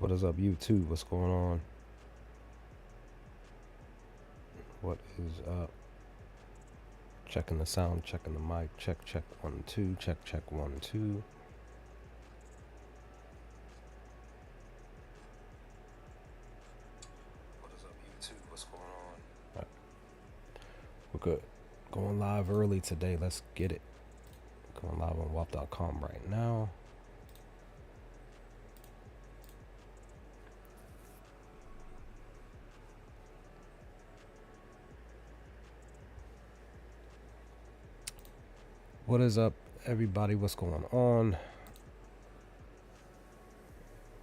What is up, YouTube? What's going on? What is up? Checking the sound, checking the mic, check 1 2, check 1 2. What is up, YouTube? What's going on? All right. We're good. Going live early today. Let's get it. Going live on WAP.com right now. What is up, everybody? What's going on?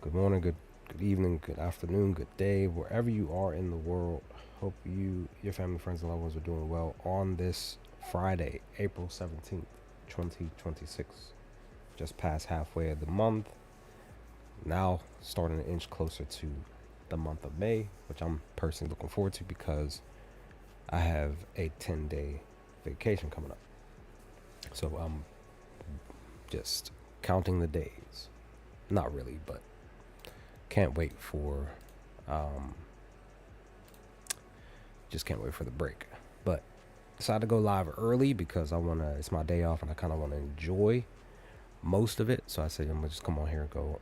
Good morning, good evening, good afternoon, good day, wherever you are in the world. Hope you, your family, friends, and loved ones are doing well on this Friday, April 17th, 2026. Just past halfway of the month. Now starting to inch closer to the month of May, which I'm personally looking forward to because I have a 10-day vacation coming up. So I'm just counting the days. Not really, but can't wait for just can't wait for the break. But decided to go live early because it's my day off and I kind of want to enjoy most of it. So I said I'm gonna just come on here and go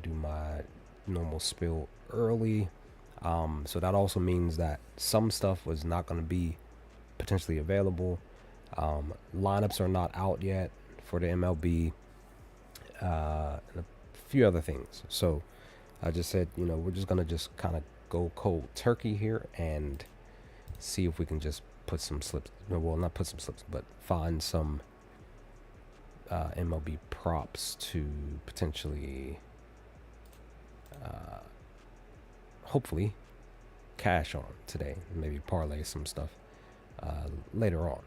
do my normal spill early. So that also means that some stuff was not going to be potentially available. Lineups are not out yet for the MLB, and a few other things. So I just said, we're just going to just kind of go cold turkey here and see if we can just put some slips. Well, not put some slips, but find some MLB props to potentially, hopefully, cash on today. Maybe parlay some stuff later on.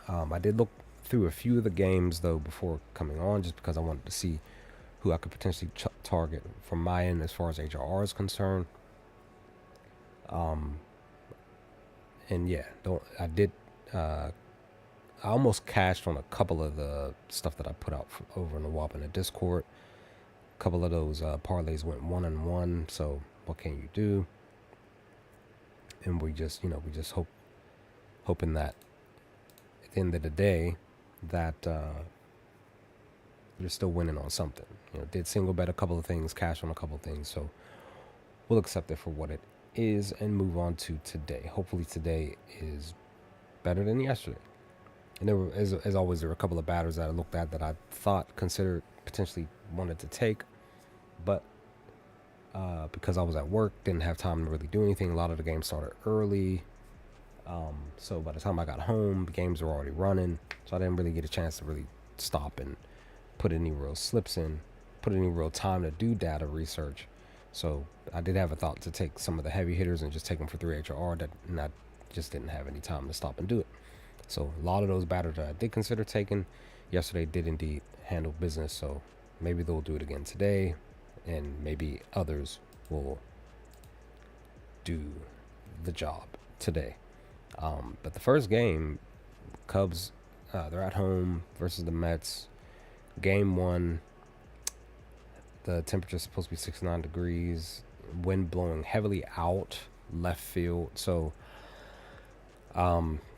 I did look through a few of the games though before coming on, just because I wanted to see who I could potentially target from my end as far as HRR is concerned. And yeah, I almost cashed on a couple of the stuff that I put out over in the WAP in the Discord. A couple of those parlays went 1-1, so what can you do? And we just hoping that at the end of the day that you're still winning on something. Did single bet a couple of things, cash on a couple of things, so we'll accept it for what it is and move on to today. Hopefully today is better than yesterday. And there were, as always, there were a couple of batters that I looked at that I considered, potentially wanted to take, but because I was at work, didn't have time to really do anything. A lot of the games started early. So by the time I got home, the games were already running, so I didn't really get a chance to really stop and put any real slips in, put any real time to do data research. So I did have a thought to take some of the heavy hitters and just take them for 3 HRR, and I just didn't have any time to stop and do it. So a lot of those batters that I did consider taking yesterday did indeed handle business, so maybe they'll do it again today, and maybe others will do the job today. But the first game, Cubs, they're at home versus the Mets. Game 1, the temperature is supposed to be 69 degrees, wind blowing heavily out left field. So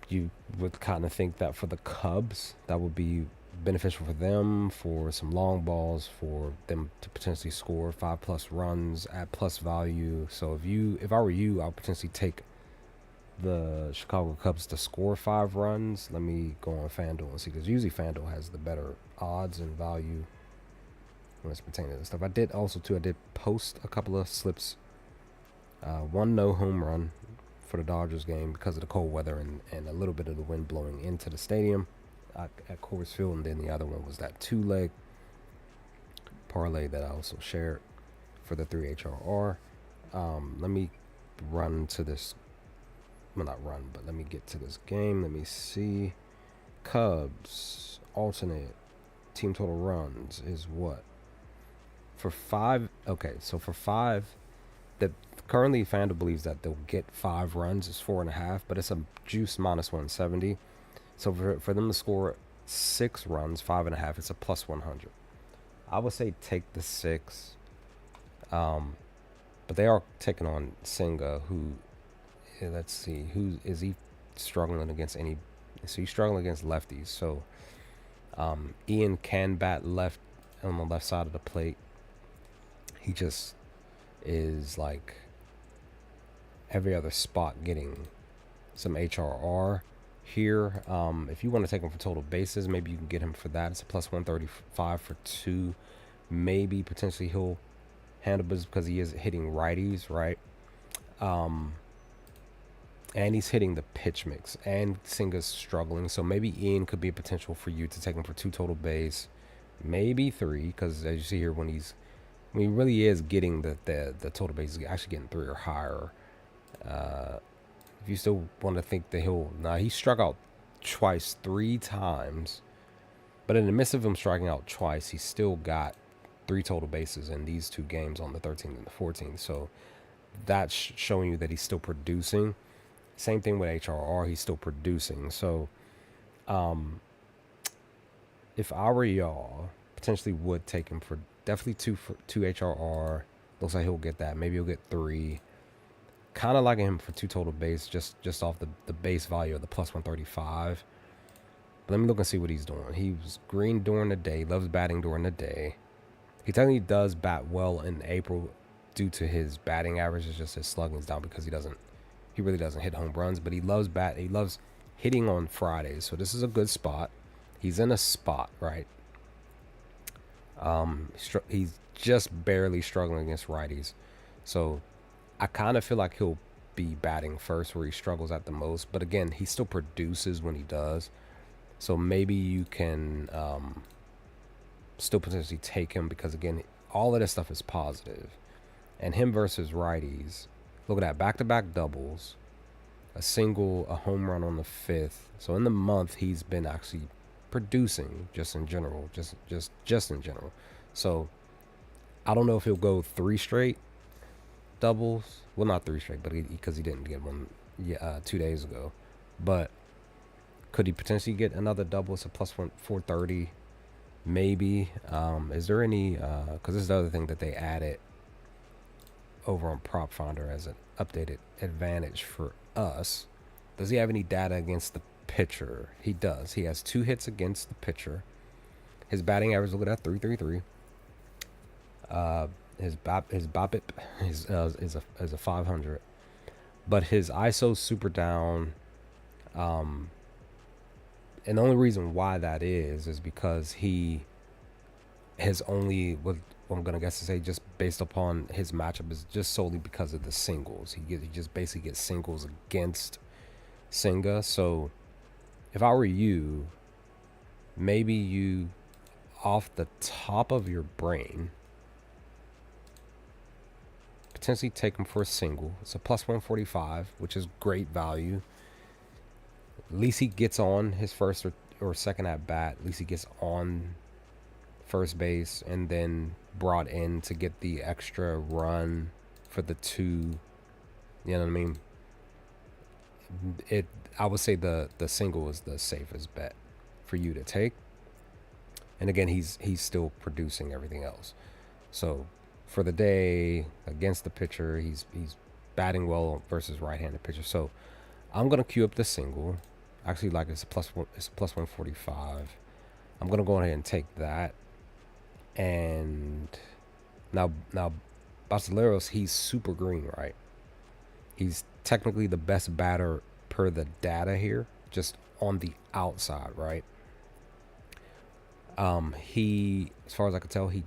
you would kind of think that for the Cubs, that would be beneficial for them, for some long balls, for them to potentially score 5+ runs at plus value. So if I were you, I would potentially take the Chicago Cubs to score 5 runs. Let me go on FanDuel and see, because usually FanDuel has the better odds and value when it's pertaining to this stuff. I did post a couple of slips. One no home run for the Dodgers game because of the cold weather and a little bit of the wind blowing into the stadium at Coors Field, and then the other one was that 2-leg parlay that I also shared for the 3 HRR. Let me run to this. Well, not run, but let me get to this game. Let me see. Cubs alternate team total runs is what? For 5. Okay, so for 5, that currently FanDuel believes that they'll get 5 runs is 4.5, but it's a juice minus 170. So for them to score 6 runs, 5.5, it's a plus 100. I would say take the 6. But they are taking on Senga, who, let's see, who is he struggling against any? So he's struggling against lefties. So Ian can bat left on the left side of the plate. He just is like every other spot getting some HRR here. If you want to take him for total bases, maybe you can get him for that. It's a plus 135 for 2. Maybe potentially he'll handle business because he is hitting righties, right? And he's hitting the pitch mix, and Singa's struggling. So maybe Ian could be a potential for you to take him for 2 total base, maybe 3, because as you see here, when he really is getting the total base, he's actually getting 3 or higher. If you still want to think that he struck out twice, 3 times, but in the midst of him striking out twice, he still got 3 total bases in these 2 games on the 13th and the 14th. So that's showing you that he's still producing. Same thing with HRR, he's still producing. So if I were y'all, potentially would take him for definitely 2 HRR. Looks like he'll get that. Maybe he'll get 3. Kind of liking him for 2 total base, just off the base value of the plus 135. But let me look and see what he's doing. He was green during the day, loves batting during the day. He technically does bat well in April due to his batting average. It's just his slugging's down because he really doesn't hit home runs, but he loves hitting on Fridays. So this is a good spot. He's in a spot, right? He's just barely struggling against righties. So I kind of feel like he'll be batting first where he struggles at the most. But again, he still produces when he does. So maybe you can still potentially take him because, again, all of this stuff is positive. And him versus righties, look at that, back-to-back doubles, a single, a home run on the 5th. So in the month, he's been actually producing just in general, just in general. So I don't know if he'll go 3 straight doubles. Well, not 3 straight, but because he didn't get one 2 days ago. But could he potentially get another double? It's a plus 430, maybe. Is there any? Because this is the other thing that they added over on Prop Finder as an updated advantage for us. Does he have any data against the pitcher? He does. He has 2 hits against the pitcher. His batting average, look at that, 333. His BOPIP is a 500, but his ISO's super down. And the only reason why that is because he has only, what I'm gonna guess to say, just based upon his matchup, is just solely because of the singles. He just basically gets singles against Senga. So if I were you, maybe you, off the top of your brain, potentially take him for a single. It's a plus 145, which is great value. At least he gets on his first or second at bat. At least he gets on first base and then brought in to get the extra run for the 2. You know what I mean? I would say the single is the safest bet for you to take. And again, he's still producing everything else. So for the day against the pitcher, he's batting well versus right-handed pitcher. So I'm gonna queue up the single. Actually, like it's a plus 145. I'm gonna go ahead and take that. And now Basileros, he's super green, right? He's technically the best batter per the data here, just on the outside, right? He, as far as I can tell, he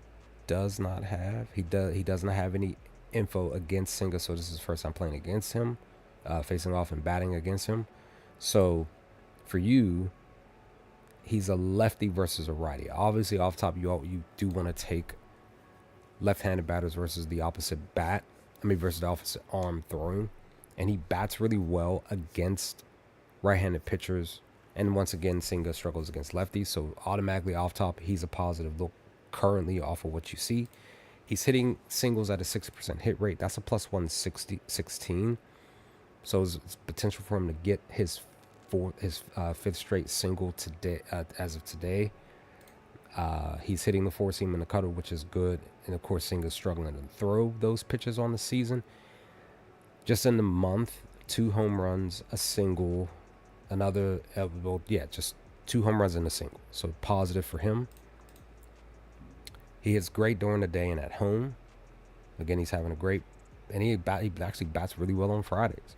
does not have any info against Senga, so this is the first time playing against him, facing off and batting against him. So for you, he's a lefty versus a righty. Obviously, off top, you do want to take left-handed batters versus the opposite bat. Versus the opposite arm throwing, and he bats really well against right-handed pitchers. And once again, Senga struggles against lefties, so automatically off top, he's a positive look currently off of what you see. He's hitting singles at a 60% hit rate. That's a plus 116. So there's potential for him to get his 5th straight single today. As of today, he's hitting the 4 seam and the cutter, which is good. And of course, Singer's struggling to throw those pitches on the season. Just in the month, 2 home runs, a single, another, just 2 home runs and a single. So positive for him. He hits great during the day and at home. Again, he's having a great, and he actually bats really well on Fridays.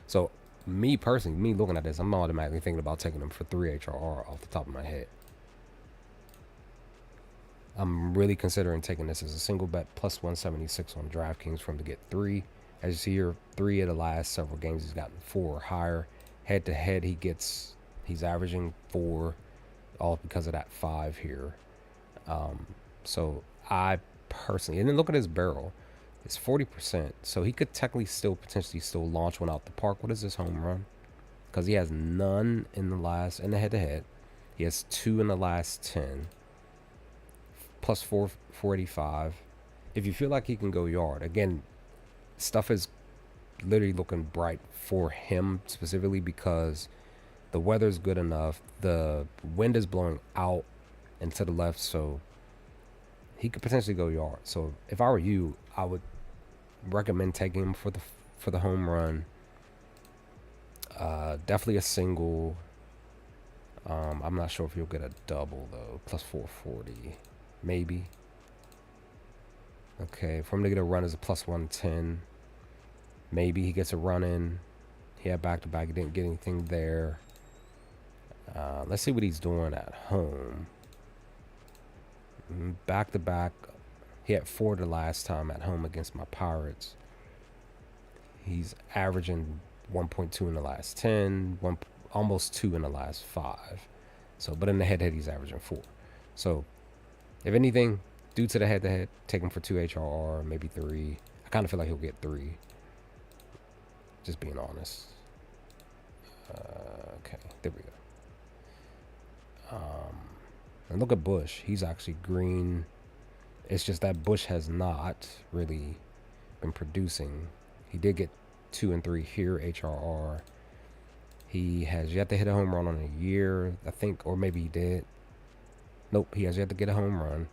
So me personally, me looking at this, I'm automatically thinking about taking him for 3 HRR off the top of my head. I'm really considering taking this as a single bet plus 176 on DraftKings for him to get 3. As you see here, 3 of the last several games he's gotten 4 or higher. Head to head, he's averaging 4, all because of that 5 here. So I personally, and then look at his barrel, it's 40%. So he could technically potentially still launch one out the park. What is this home run? Because he has none in the head to head. He has 2 in the last 10. Plus 485. If you feel like he can go yard, again, stuff is literally looking bright for him specifically because the weather's good enough. The wind is blowing out and to the left, so he could potentially go yard. So if I were you, I would recommend taking him for the home run. Definitely a single. I'm not sure if you'll get a double though. Plus 440, maybe. Okay, for him to get a run is a plus 110. Maybe he gets a run in. He had back to back. He didn't get anything there. Let's see what he's doing at home. Back to back. He had 4 the last time at home against my Pirates. He's averaging 1.2 in the last 10, almost 2 in the last 5. So, but in the head-to-head, he's averaging 4. So, if anything, due to the head-to-head, take him for 2 HRR, maybe 3. I kind of feel like he'll get 3. Just being honest. Okay, there we go. And look at Bush. He's actually green. It's just that Bush has not really been producing. He did get 2 and 3 here, HRR. He has yet to hit a home run on a year, I think, or maybe he did. Nope, he has yet to get a home run.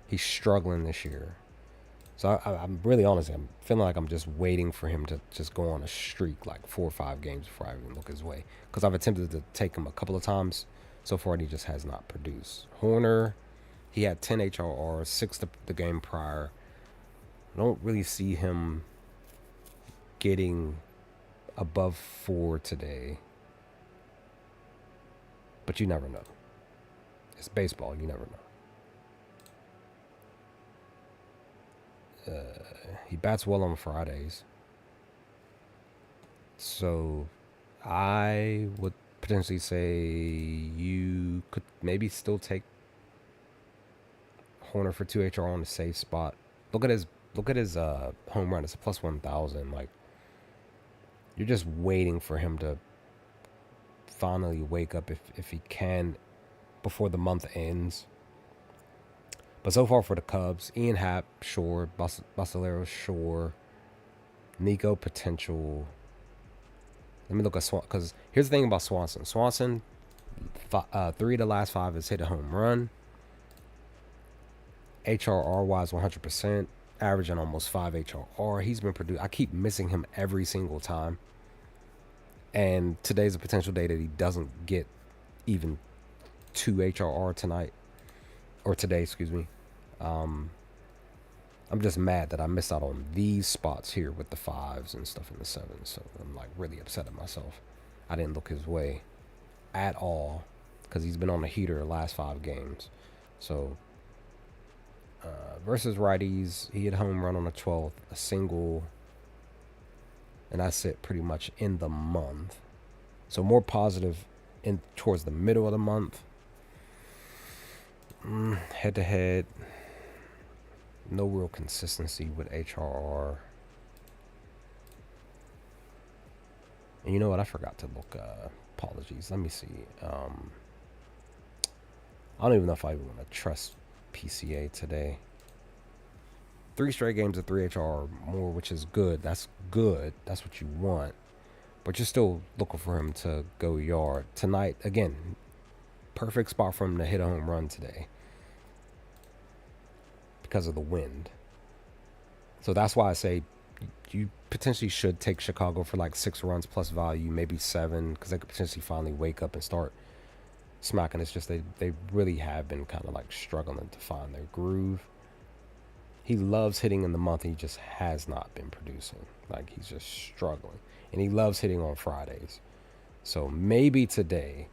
He's struggling this year. So I'm really honest. I'm feeling like I'm just waiting for him to just go on a streak, like 4 or 5 games before I even look his way. Because I've attempted to take him a couple of times. So far, he just has not produced. Horner, he had 10 HRR, 6 the game prior. I don't really see him getting above 4 today. But you never know. It's baseball. You never know. He bats well on Fridays. So I would potentially say you could maybe still take Horner for 2 HR on the safe spot. Look at his home run. It's a plus 1,000. Like, you're just waiting for him to finally wake up if he can before the month ends. But so far for the Cubs, Ian Happ, sure. Basilero, sure. Nico, potential. Let me look at Swanson. Because here's the thing about Swanson. Swanson, 3 of the last 5 has hit a home run. HRR-wise, 100%. Averaging almost 5 HRR. He's been produced. I keep missing him every single time. And today's a potential day that he doesn't get even 2 HRR tonight. Or today, excuse me. I'm just mad that I missed out on these spots here with the 5s and stuff in the 7s. So I'm like really upset at myself. I didn't look his way at all because he's been on the heater the last 5 games. So versus righties, he hit home run on the 12th, a single, and that's it pretty much in the month. So more positive towards the middle of the month. Head to head, no real consistency with HRR. And you know what? I forgot to look. Apologies. Let me see. I don't even know if I even want to trust PCA today. 3 straight games of 3 HR or more, which is good. That's good. That's what you want. But you're still looking for him to go yard. Tonight, again, perfect spot for him to hit a home run today. because of the wind. So that's why I say you potentially should take Chicago for like 6 runs plus value, maybe 7, because they could potentially finally wake up and start smacking. It's just they really have been kind of like struggling to find their groove. He loves hitting in the month. He just has not been producing. Like, he's just struggling. And he loves hitting on Fridays. So maybe today,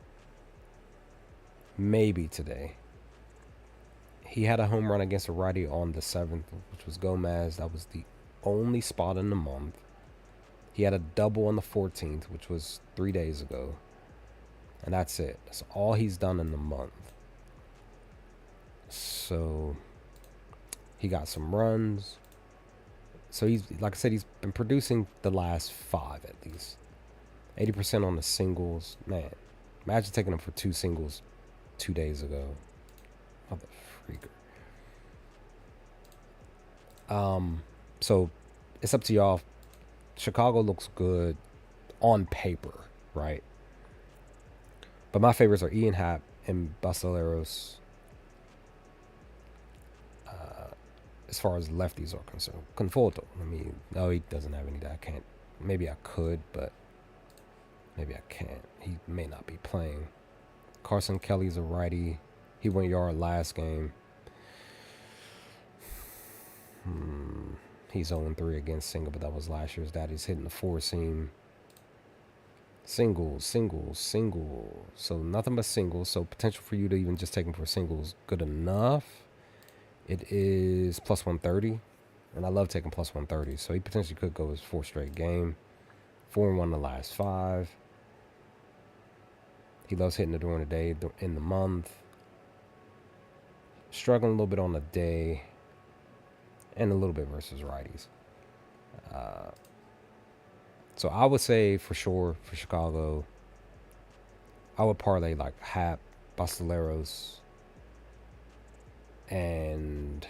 he had a home run against a righty on the 7th, which was Gomez. That was the only spot in the month. He had a double on the 14th, which was 3 days ago. And that's it. That's all he's done in the month. So he got some runs. So he's, like I said, he's been producing the last 5 at least. 80% on the singles. Man, imagine taking him for 2 singles 2 days ago. Mother freaker. So it's up to y'all. Chicago looks good on paper, right? But my favorites are Ian Happ and Basileros. As far as lefties are concerned, Conforto. I mean, no, he doesn't have any that I can't. Maybe I could, but maybe I can't. He may not be playing. Carson Kelly's a righty. He went yard last game. He's 0-3 against single, but that was last year's dad. He's hitting the 4-seam. Singles. So nothing but singles. So potential for you to even just take him for singles good enough. It is plus 130. And I love taking plus 130. So he potentially could go his 4th straight game. 4-1 the last 5. He loves hitting it during the day, in the month. Struggling a little bit on the day. And a little bit versus righties. So I would say for sure for Chicago, I would parlay like Happ, Basileros, and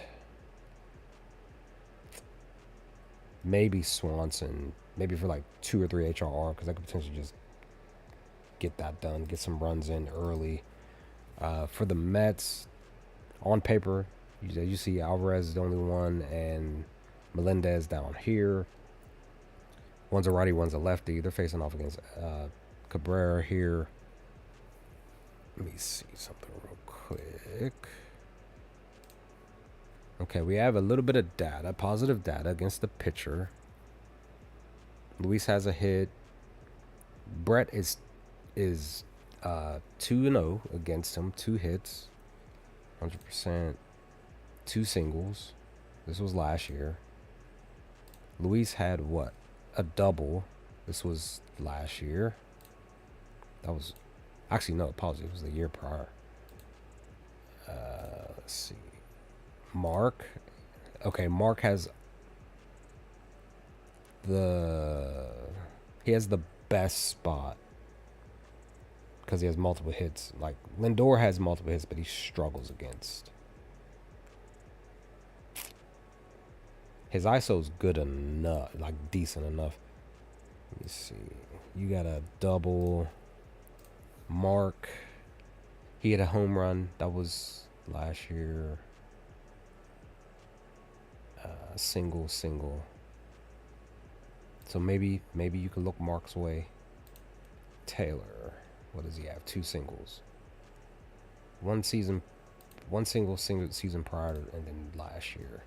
maybe Swanson, maybe for like 2 or 3 HRR, because I could potentially just get that done, get some runs in early. For the Mets, on paper, you see Alvarez is the only one, and Melendez down here. One's a righty, one's a lefty. They're facing off against Cabrera here. Let me see something real quick. Okay, we have a little bit of data, positive data against the pitcher. Luis has a hit. Brett is 2-0 against him. 2 hits, 100%. 2 singles. This was last year. Luis had what? A double. This was last year. That was actually, no, apologies. It was the year prior. Let's see. Mark. Okay, Mark has the best spot because he has multiple hits. Like Lindor has multiple hits, but he struggles against. His ISO's good enough, like decent enough. Let me see. You got a double. Mark. He had a home run. That was last year. Single. So maybe you could look Mark's way. Taylor. What does he have? 2 singles. One single season prior, and then last year.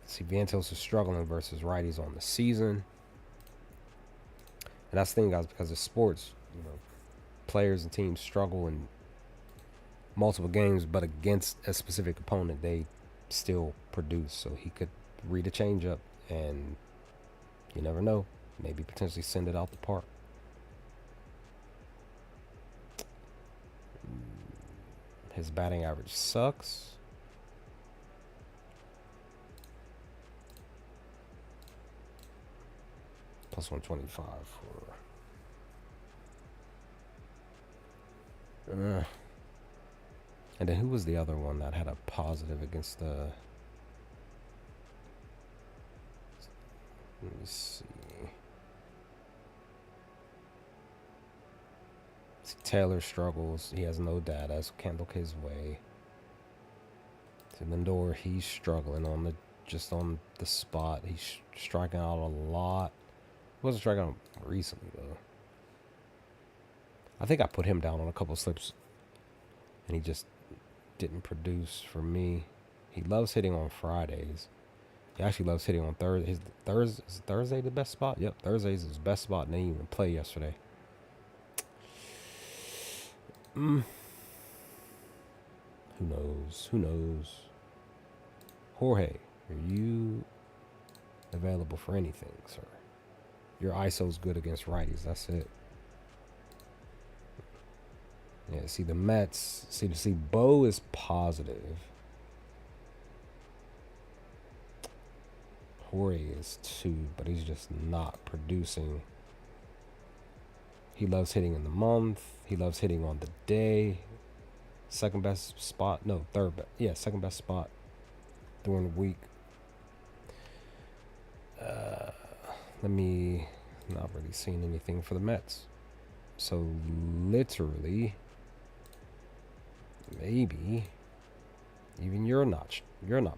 See, Vientos is struggling versus righties on the season. And that's the thing, guys, because of sports, players and teams struggle in multiple games, but against a specific opponent, they still produce. So he could read a changeup, and you never know, maybe potentially send it out the park. His batting average sucks. Plus 125 for. And then who was the other one that had a positive against the? Let me see. Taylor struggles. He has no data, so can't look his way. See, Lindor, he's struggling on the spot. He's striking out a lot. He wasn't striking out recently though. I think I put him down on a couple slips, and he just didn't produce for me. He loves hitting on Fridays. He actually loves hitting on Thursday. Is Thursday the best spot? Yep, Thursday's his best spot, and they didn't even play yesterday. Who knows? Who knows? Jorge, are you available for anything, sir? Your ISO's good against righties. That's it. Yeah, see the Mets. See, Bo is positive. Jorge is too, but he's just not producing. He loves hitting in the month. He loves hitting on the day. Second best spot. No, third best. Yeah, second best spot during the week. Not really seeing anything for the Mets. So literally, maybe even you're not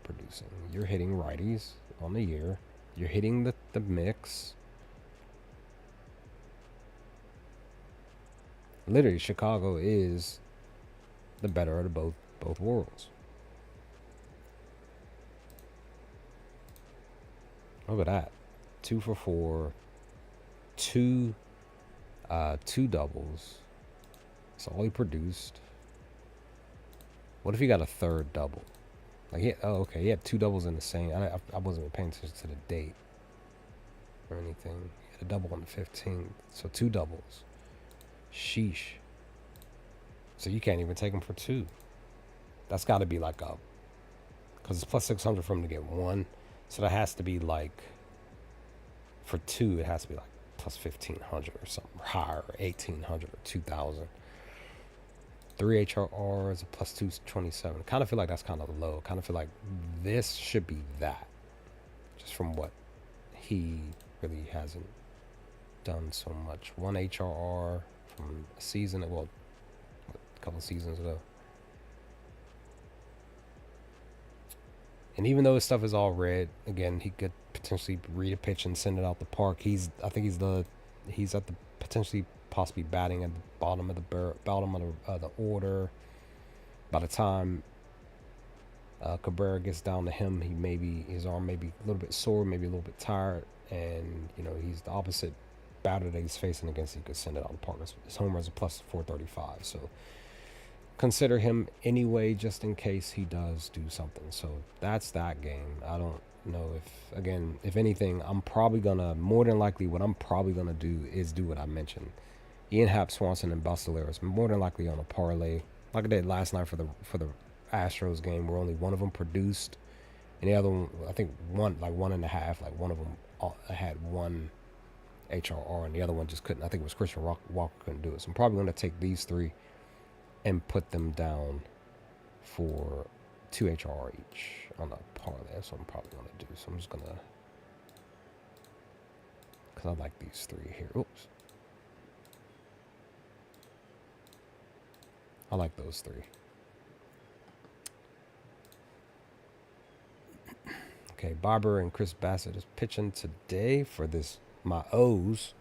producing. You're hitting righties on the year. You're hitting the mix. Literally, Chicago is the better of the both worlds. Look at that. 2 for 4. Two doubles. That's all he produced. What if he got a third double? Like, okay, he had 2 doubles in the same. I wasn't paying attention to the date or anything. He had a double on the 15th, so 2 doubles. Sheesh. So you can't even take him for 2. That's got to be like a, because it's plus 600 for him to get 1. So that has to be like, for 2, it has to be like plus 1,500 or something higher, 1,800 or 2,000. 3 HRR is a plus 227. Kind of feel like that's kind of low. Kind of feel like this should be that, just from what he really hasn't done so much. 1 HRR from a season, well, a couple seasons ago. And even though his stuff is all red, again, he could potentially read a pitch and send it out the park. I think he's at the potentially possibly batting at the bottom of the order. By the time Cabrera gets down to him, his arm may be a little bit sore, maybe a little bit tired, and he's the opposite batter that he's facing against. He could send it out the park. His homer is a plus 435, so consider him anyway, just in case he does do something. So that's that game. I don't know if anything, more than likely what I'm probably gonna do is do what I mentioned. Ian Happ, Swanson, and Busteleros more than likely on a parlay, like I did last night for the Astros game, where only one of them produced, and the other one, I think one and a half, like one of them had 1 HRR, and the other one just couldn't. I think it was Christian Walker couldn't do it. So I'm probably gonna take these 3 and put them down for 2 HRR each on a parlay. That's what I'm probably going to do. So I'm just going to, because I like these 3 here. Oops. I like those 3. Okay, Barber and Chris Bassett is pitching today for this. My O's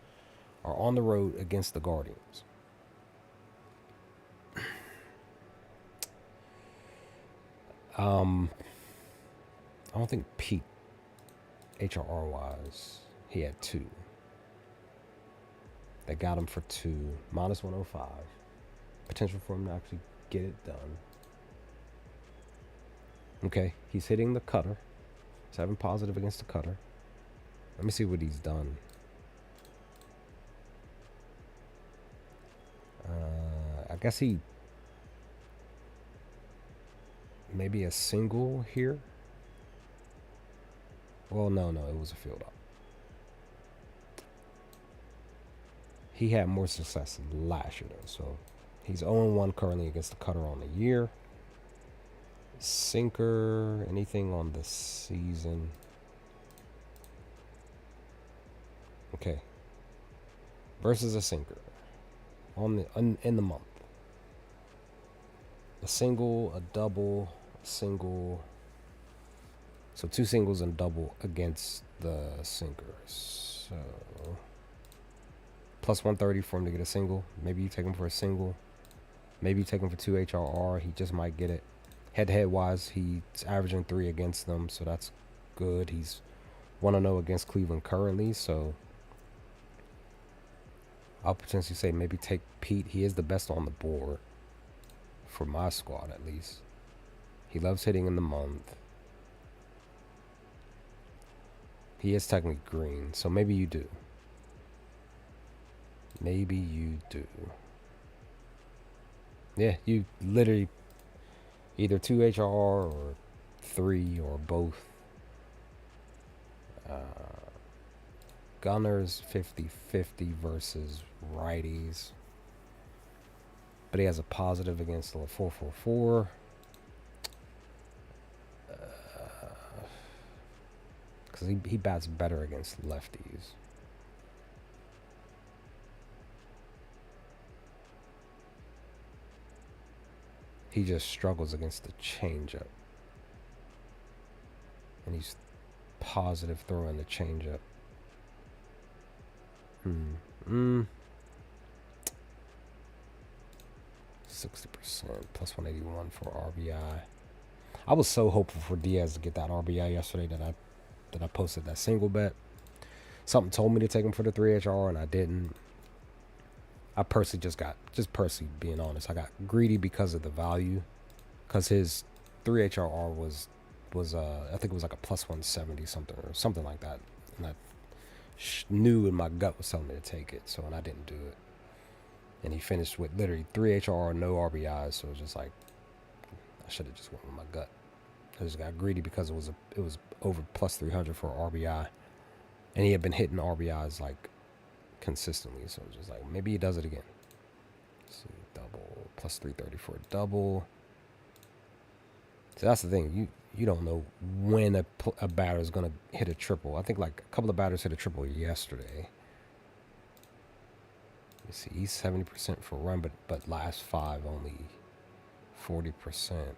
are on the road against the Guardians. I don't think Pete, HRR wise, he had 2. They got him for 2, minus 105. Potential for him to actually get it done. Okay, he's hitting the cutter. He's having positive against the cutter. Let me see what he's done. I guess he maybe a single here. Well, no, it was a field up. He had more success last year, though, so he's 0-1 currently against the cutter on the year. Sinker, anything on the season? Okay. Versus a sinker in the month. A single, a double, a single, So 2 singles and double against the sinkers. So plus 130 for him to get a single. Maybe you take him for a single. Maybe you take him for 2 HRR. He just might get it. Head-to-head wise, he's averaging 3 against them, so that's good. He's 1-0 against Cleveland currently, so I'll potentially say maybe take Pete. He is the best on the board for my squad, at least. He loves hitting in the month. He is technically green, so maybe you do. Maybe you do. Yeah, you literally either 2 HRR or 3 or both. Gunners 50-50 versus righties. But he has a positive against the 444. Because he bats better against lefties. He just struggles against the changeup. And he's positive throwing the changeup. 60% plus 181 for RBI. I was so hopeful for Diaz to get that RBI yesterday that I posted that single bet. Something told me to take him for the 3 HR and I didn't. I personally personally being honest, I got greedy because of the value. Because his 3 HRR was I think it was like a plus 170 something or something like that. And I knew in my gut was telling me to take it, so and I didn't do it. And he finished with literally 3 HRR, no RBIs, so it was just like I should have just went with my gut. I just got greedy because it was over plus 300 for RBI, and he had been hitting RBIs like consistently, so it was just like maybe he does it again. Let's see, double plus 330 for a double. So that's the thing, you don't know when a batter is gonna hit a triple. I think like a couple of batters hit a triple yesterday. You see, he's 70% for a run, but last 5 only 40%.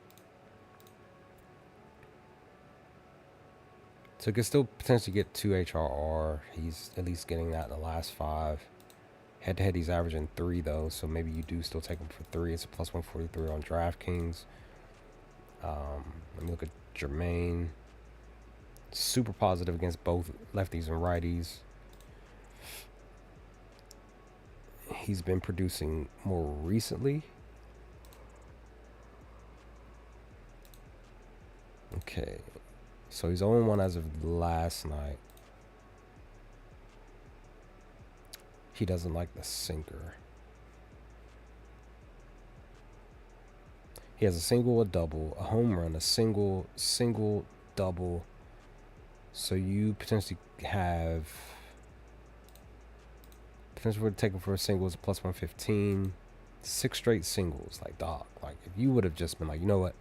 So he could still potentially get 2 HRR. He's at least getting that in the last 5. Head-to-head, he's averaging 3, though, so maybe you do still take him for 3. It's a plus 143 on DraftKings. Let me look at Jermaine. Super positive against both lefties and righties. He's been producing more recently. Okay. So he's 0-1 as of last night. He doesn't like the sinker. He has a single, a double, a home run, a single, double. So you potentially have potential for taking for a single is a plus 115. 6 straight singles, like dog. Like if you would have just been like, you know what,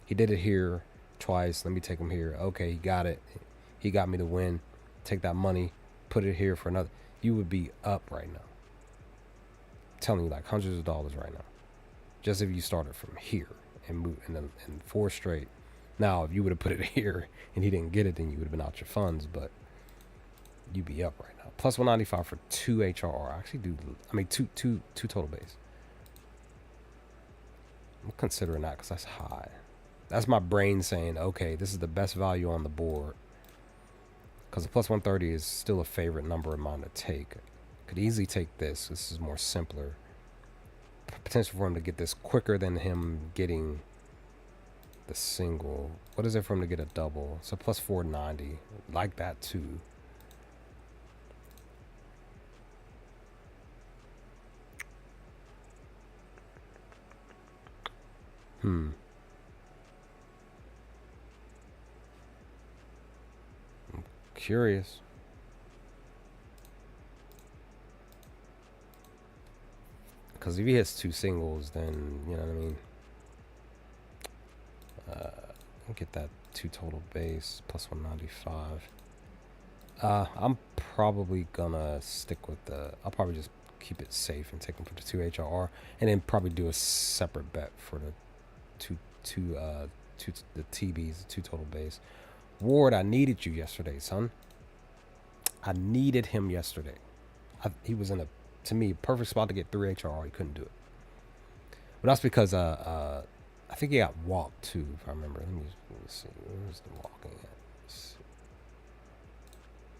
he did it here twice. Let me take him here. Okay, he got it. He got me to win. Take that money, put it here for another. You would be up right now. I'm telling you, like hundreds of dollars right now. Just if you started from here and moved and 4 straight. Now, if you would have put it here and he didn't get it, then you would have been out your funds. But you'd be up right now. Plus 195 for 2 HRR. Actually, two total base. I'm considering that because that's high. That's my brain saying, okay, this is the best value on the board. Because the plus 130 is still a favorite number of mine to take. Could easily take this. This is more simpler. Potential for him to get this quicker than him getting the single. What is it for him to get a double? So plus 490. Like that too. I'm curious. Because if he hits 2 singles, then, you know what I mean? Get that 2 total base, plus 195. I'm probably gonna stick with I'll probably just keep it safe and take him for the 2 HRR. And then probably do a separate bet for the the TBs, the 2 total base. Ward, I needed you yesterday, son. I needed him yesterday. He was in a, to me, perfect spot to get 3 HRR. He couldn't do it. But that's because I think he got walked too, if I remember. Let me see. Where's the walking at?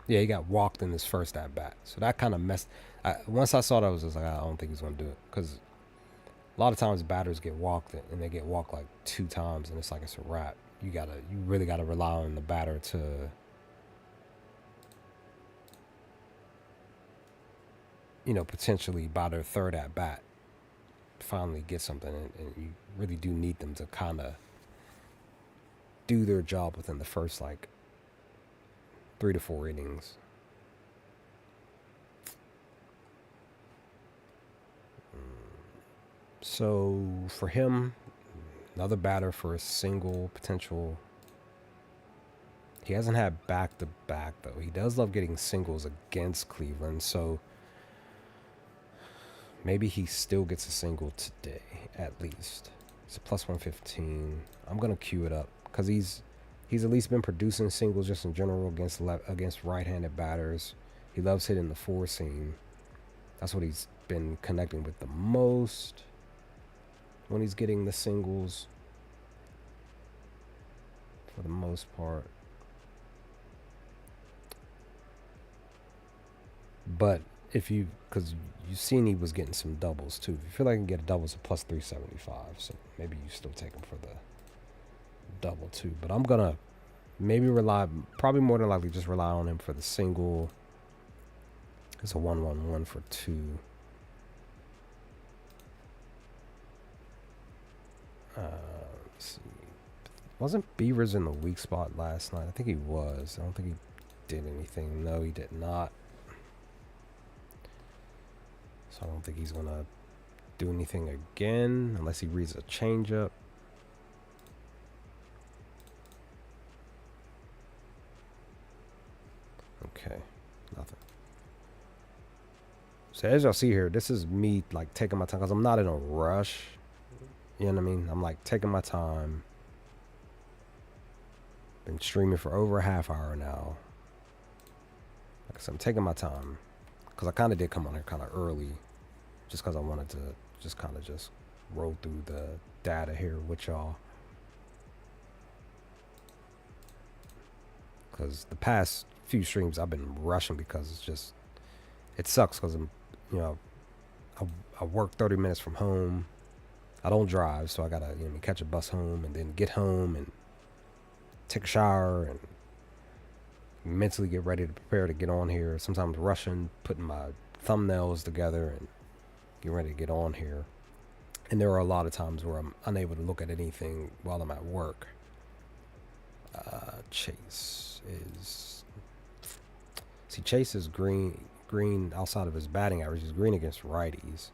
Yeah, he got walked in his first at bat. So that kind of messed. Once I saw that, I was just like, I don't think he's going to do it. Because a lot of times batters get walked and they get walked like 2 times and it's like it's a wrap. You really gotta rely on the batter to potentially by their third at bat finally get something, and you really do need them to kind of do their job within the first like 3 to 4 innings. So for him, another batter for a single potential. He hasn't had back-to-back, though. He does love getting singles against Cleveland, so maybe he still gets a single today, at least. It's a plus 115. I'm going to queue it up because he's at least been producing singles just in general against right-handed batters. He loves hitting the 4-seam. That's what he's been connecting with the most when he's getting the singles, for the most part. But because you've seen he was getting some doubles too. If you feel like you can get a double, it's a plus 375. So maybe you still take him for the double too. But I'm going to maybe probably more than likely just rely on him for the single. It's a 1-1-1 for 2. Let's see. Wasn't Beavers in the weak spot last night? I think he was. I don't think he did anything. No, he did not. So I don't think he's going to do anything again unless he reads a changeup. Okay, nothing. So as y'all see here, this is me like taking my time because I'm not in a rush. You know what I mean? I'm like taking my time. Been streaming for over a half hour now. Like I said, I'm taking my time because I kind of did come on here kind of early, just because I wanted to just kind of just roll through the data here with y'all. Because the past few streams I've been rushing because it's just, it sucks because I'm, I work 30 minutes from home. I don't drive, so I gotta catch a bus home and then get home and take a shower and mentally get ready to prepare to get on here. Sometimes rushing, putting my thumbnails together and get ready to get on here. And there are a lot of times where I'm unable to look at anything while I'm at work. Chase is green outside of his batting average. He's green against righties.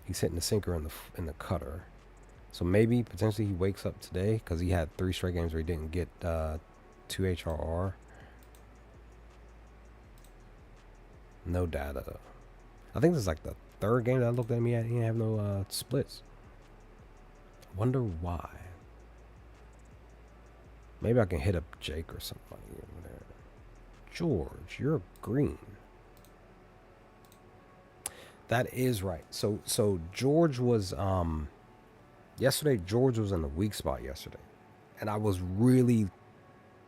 He's hitting the sinker in the cutter. So maybe potentially he wakes up today because he had 3 straight games where he didn't get 2 HRR. No data. I think this is like the 3rd game that I looked at him. He didn't have no splits. Wonder why. Maybe I can hit up Jake or somebody over there. George, you're green. That is right. So George was yesterday. George was in the weak spot yesterday, and I was really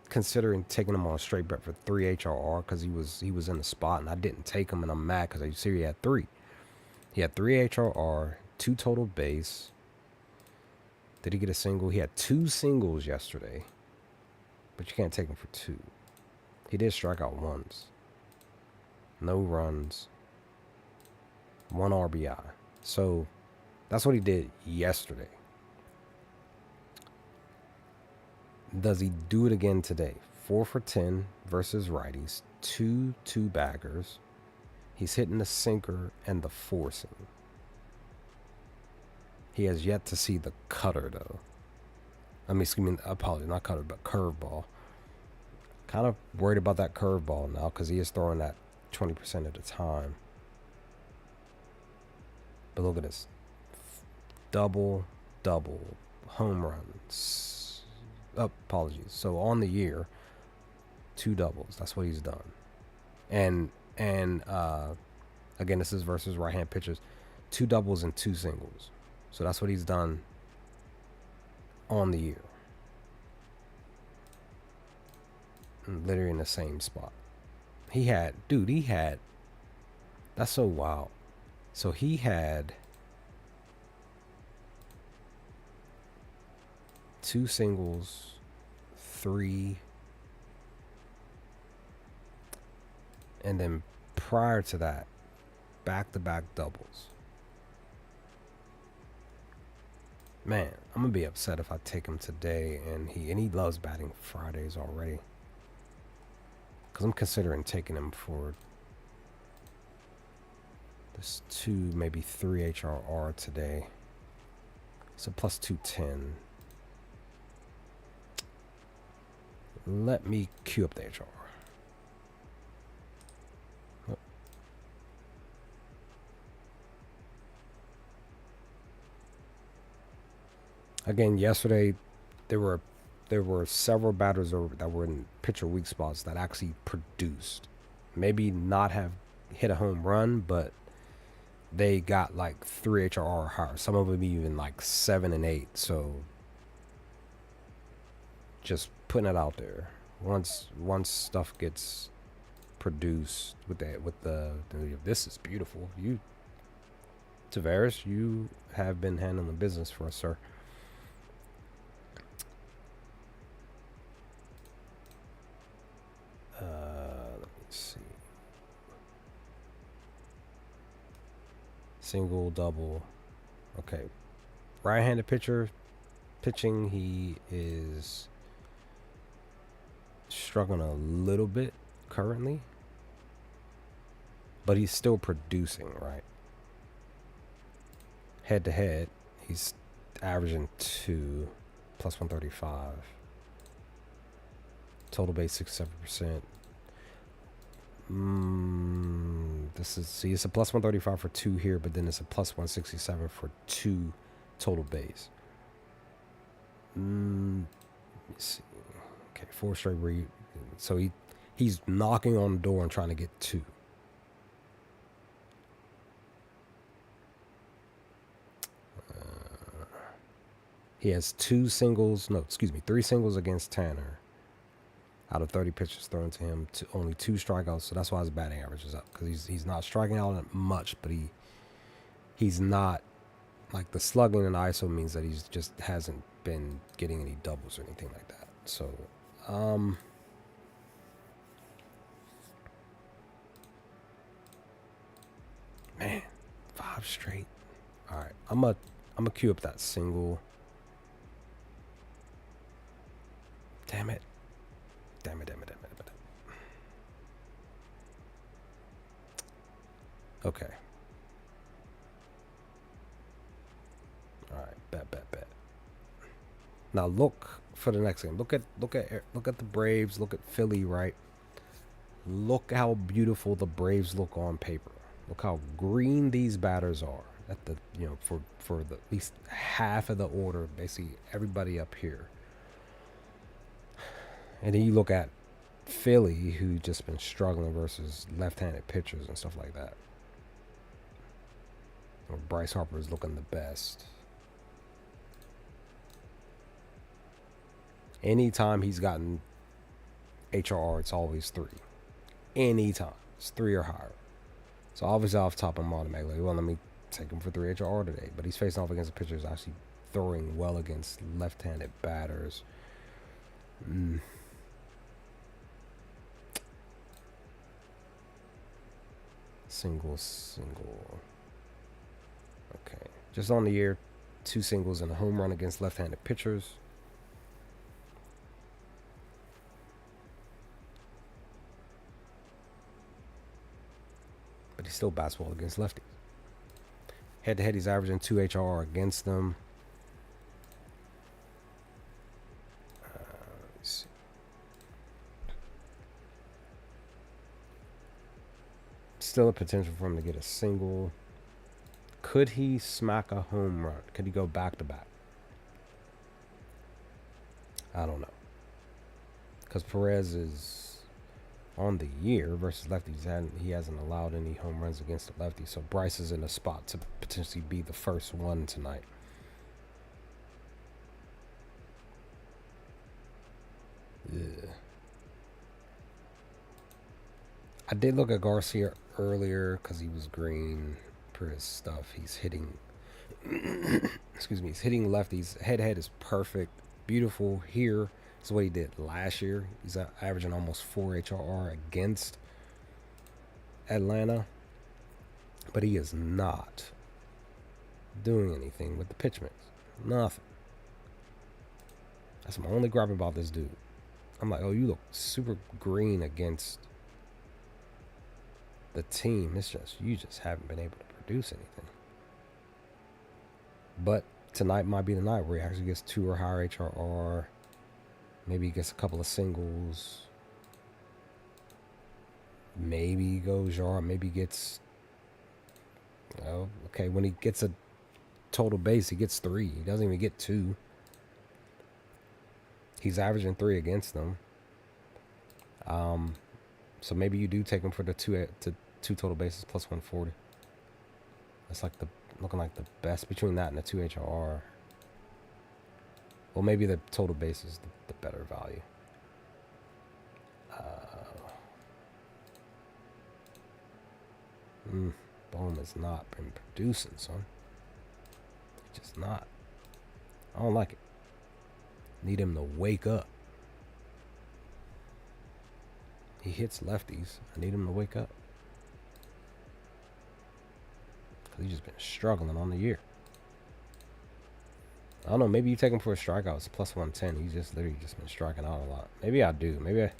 considering taking him on a straight bet for 3 HRR because he was in the spot, and I didn't take him, and I'm mad because I see he had 3. He had 3 HRR, 2 total base. Did he get a single? He had 2 singles yesterday, but you can't take him for 2. He did strike out once. No runs. 1 RBI. So that's what he did yesterday. Does he do it again today? 4 for 10 versus righties. 2 baggers. He's hitting the sinker and the 4-seam. He has yet to see the cutter, though. Apologies, not cutter, but curveball. Kind of worried about that curveball now because he is throwing that 20% of the time. But look at this. Double home runs. Oh, apologies. So on the year, 2 doubles. That's what he's done. And again, this is versus right-hand pitchers. 2 doubles and 2 singles. So that's what he's done on the year. Literally in the same spot. He had, that's so wild. So he had 2 singles, 3, and then prior to that, back-to-back doubles. Man, I'm gonna be upset if I take him today, and he loves batting Fridays already. Because I'm considering taking him for this 2, maybe 3 HRR today. So plus 210. Let me queue up the HRR. Oh. Again, yesterday there were several batters that were in pitcher weak spots that actually produced. Maybe not have hit a home run, but they got like 3 HRR or higher. Some of them even like 7 and 8. So just putting it out there. Once stuff gets produced with the this is beautiful. You, Tavares, you have been handling business for us, sir. Let me see. Single, double. Okay. Right-handed pitching, he is struggling a little bit currently, but he's still producing, right? Head to head, he's averaging 2, plus 135. Total base 67%. It's a plus 135 for 2 here, but then it's a plus 167 for 2 total base. Let me see. Okay, 4 straight so he's knocking on the door and trying to get 2. He has 3 singles against Tanner. Out of 30 pitches thrown to him, only 2 strikeouts. So that's why his batting average is up, because he's not striking out much, but he's not, like, the slugging and ISO means that he's just hasn't been getting any doubles or anything like that. So, man, 5 straight. All right, I'm gonna queue up that single. Damn it. Okay. All right, bet. Now look for the next game. Look at the Braves. Look at Philly, right? Look how beautiful the Braves look on paper. Look how green these batters are at the for the at least half of the order. Basically everybody up here. And then you look at Philly, who just been struggling versus left-handed pitchers and stuff like that. Bryce Harper is looking the best. Anytime he's gotten HRR, it's always 3. Anytime. It's 3 or higher. So obviously off top, I'm automatically, well, let me take him for 3 HRR today. But he's facing off against a pitcher who's actually throwing well against left-handed batters. Single. Okay. Just on the year, 2 singles and a home run against left-handed pitchers. But he still bats well against lefties. Head-to-head, he's averaging 2 HRR against them. Let's see. Still a potential for him to get a single. Could he smack a home run? Could he go back-to-back? I don't know. Because Perez is on the year versus lefties. He hasn't allowed any home runs against the lefty. So Bryce is in a spot to potentially be the first one tonight. Yeah. I did look at Garcia earlier because he was green per his stuff. He's hitting, excuse me, he's hitting lefties. Head is perfect, beautiful. Here is what he did last year. He's averaging almost 4 HRR against Atlanta, but he is not doing anything with the pitch mix. Nothing. That's my only gripe about this dude. I'm like, oh, you look super green against the team. It's just you just haven't been able to produce anything. But tonight might be the night where he actually gets 2 or higher HRR. Maybe he gets a couple of singles. Maybe he goes yard. Maybe he gets, okay, when he gets a total base, he gets 3. He doesn't even get 2. He's averaging 3 against them. So maybe you do take him for the 2 total bases plus 140. That's like looking like the best between that and the 2 HRR. Well, maybe the total base is the better value. Bohm has not been producing, son. Just not. I don't like it. Need him to wake up. He hits lefties. I need him to wake up. Because he's just been struggling on the year. I don't know. Maybe you take him for a strikeout. It's a plus 110. He's just literally just been striking out a lot. Maybe I do. Maybe I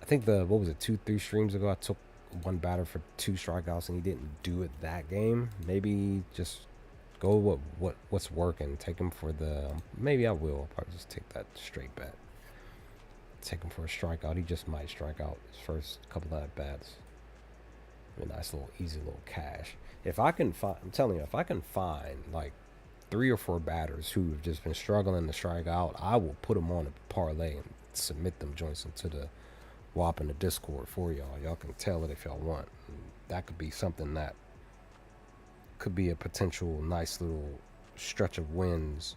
think what was it, 2-3 streams ago, I took one batter for 2 strikeouts and he didn't do it that game. Maybe just go with what's working. Take him for maybe I will. I'll probably just take that straight bet. Take him for a strikeout. He just might strike out his first couple of at-bats. A nice little, easy little cash. If I can find, I'm telling you, if I can find like 3 or 4 batters who have just been struggling to strike out, I will put them on a parlay and submit them joints into the WAP in the Discord for y'all. Y'all can tell it if y'all want. That could be something that could be a potential nice little stretch of wins,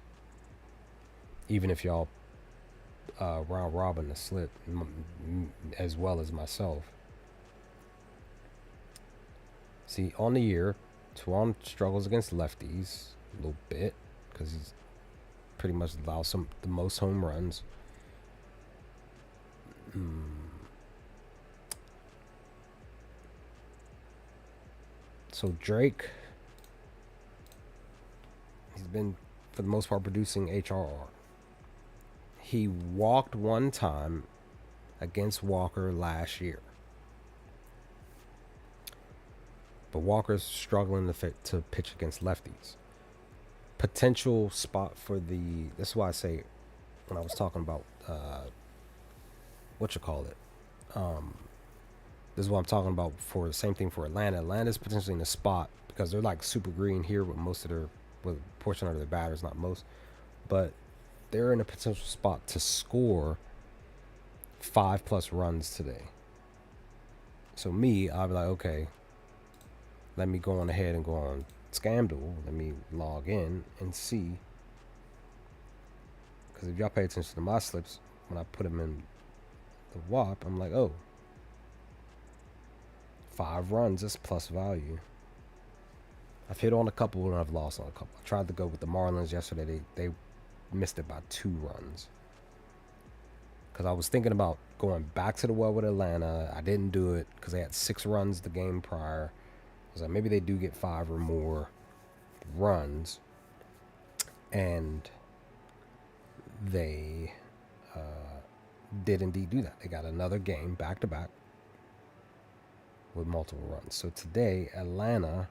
even if y'all round robin the slip as well as myself. See, on the year, Tuan struggles against lefties a little bit because he's pretty much allowed the most home runs. So Drake, he's been for the most part producing HRR. He walked one time against Walker last year. But Walker's struggling to pitch against lefties. Potential spot for this is why I say when I was talking about this is what I'm talking about for the same thing for Atlanta. Atlanta's potentially in the spot because they're like super green here with with a portion of their batters, not most, but they're in a potential spot to score 5+ runs today. So I'll be like, okay, let me go on ahead and go on Scamdle. Let me log in and see. Because if y'all pay attention to my slips, when I put them in the WAP, I'm like, oh, 5 runs is plus value. I've hit on a couple and I've lost on a couple. I tried to go with the Marlins yesterday. They missed it by 2 runs. Because I was thinking about going back to the well with Atlanta. I didn't do it because they had 6 runs the game prior. I was like, maybe they do get 5 or more runs. And they did indeed do that. They got another game back to back with multiple runs. So today, Atlanta,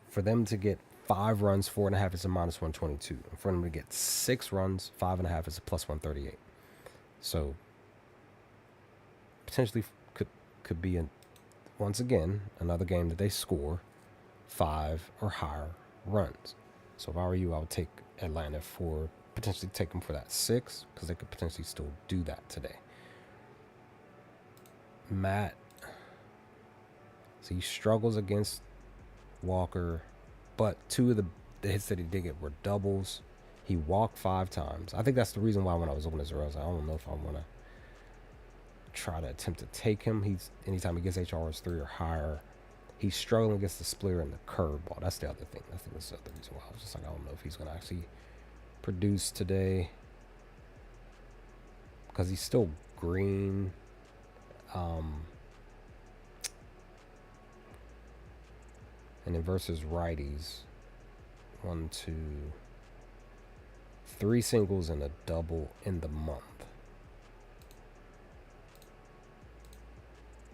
for them to get 5 runs, 4.5 is a minus 122. And for them to get 6 runs, 5.5 is a plus 138. So potentially could be once again another game that they score 5 or higher runs. So if I were you, I would take Atlanta for potentially take him for that 6 because they could potentially still do that today. Matt, so he struggles against Walker, but 2 of the hits that he did get were doubles. He walked 5 times. I think that's the reason why when I was looking at his arrows, I don't know if I want to try to attempt to take him. He's anytime he gets HRs 3 or higher, he's struggling against the splitter and the curveball. That's the other thing. I think that's the other reason why I was just like, I don't know if he's going to actually produce today because he's still green. And then versus righties, 1, 2, 3 singles and a double in the month.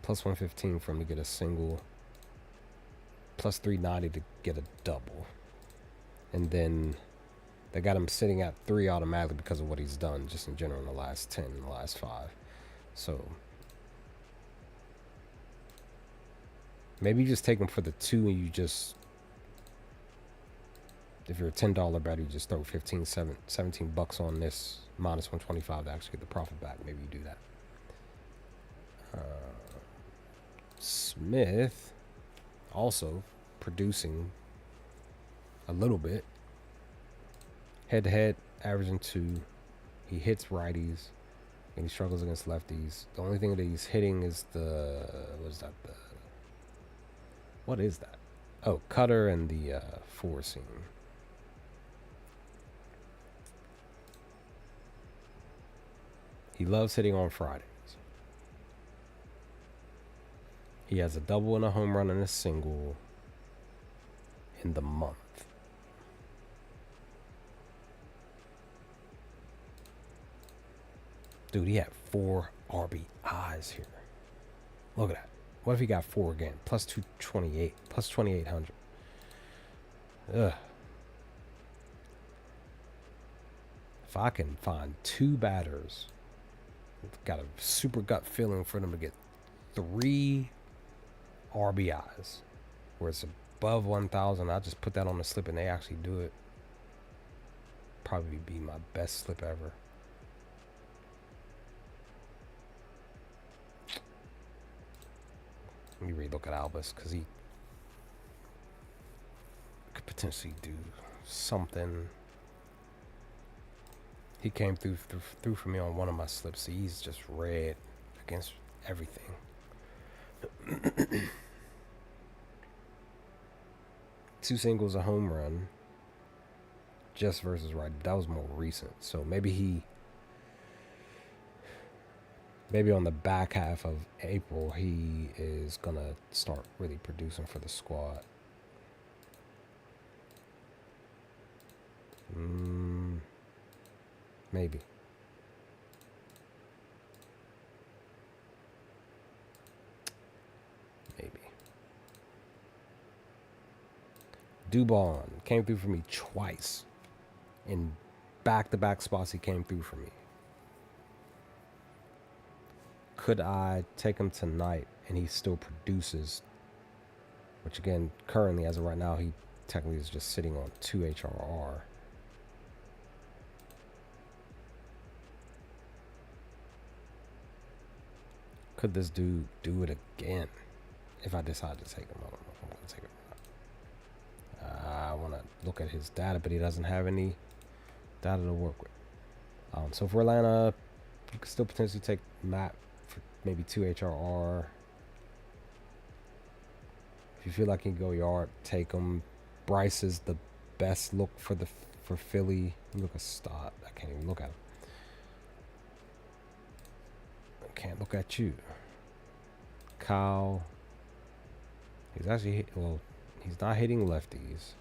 Plus 115 for him to get a single. Plus 390 to get a double. And then they got him sitting at 3 automatically because of what he's done just in general in the last 10 and the last 5. So maybe you just take him for the 2 and you just, if you're a $10 bet, you just throw 17 bucks on this minus 125 to actually get the profit back. Maybe you do that. Smith also producing a little bit. Head to head, averaging 2. He hits righties and he struggles against lefties. The only thing that he's hitting is the, what is that? Oh, cutter and the 4 seam. He loves hitting on Fridays. He has a double and a home run and a single in the month. Dude, he had 4 RBIs here. Look at that. What if he got 4 again? Plus 228. Plus 2,800. Ugh. If I can find 2 batters, got a super gut feeling for them to get 3 RBIs where it's above 1,000. I'll just put that on the slip and they actually do it. Probably be my best slip ever. Let me relook at Albus because he could potentially do something. He came through for me on one of my slips. So he's just red against everything. 2 singles, a home run. Just versus right. That was more recent. So maybe on the back half of April, he is going to start really producing for the squad. Maybe. Dubon came through for me twice. In back-to-back spots, he came through for me. Could I take him tonight and he still produces? Which again, currently, as of right now, he technically is just sitting on 2 HRR. Could this dude do it again? If I decide to take him, I don't know if I'm going to take him or not. I want to look at his data, but he doesn't have any data to work with. So for Atlanta, you could still potentially take Matt for maybe 2 HRR. If you feel like you can go yard, take him. Bryce is the best look for Philly. Look at Stott. I can't even look at him. I can't look at you. Kyle. He's actually he's not hitting lefties.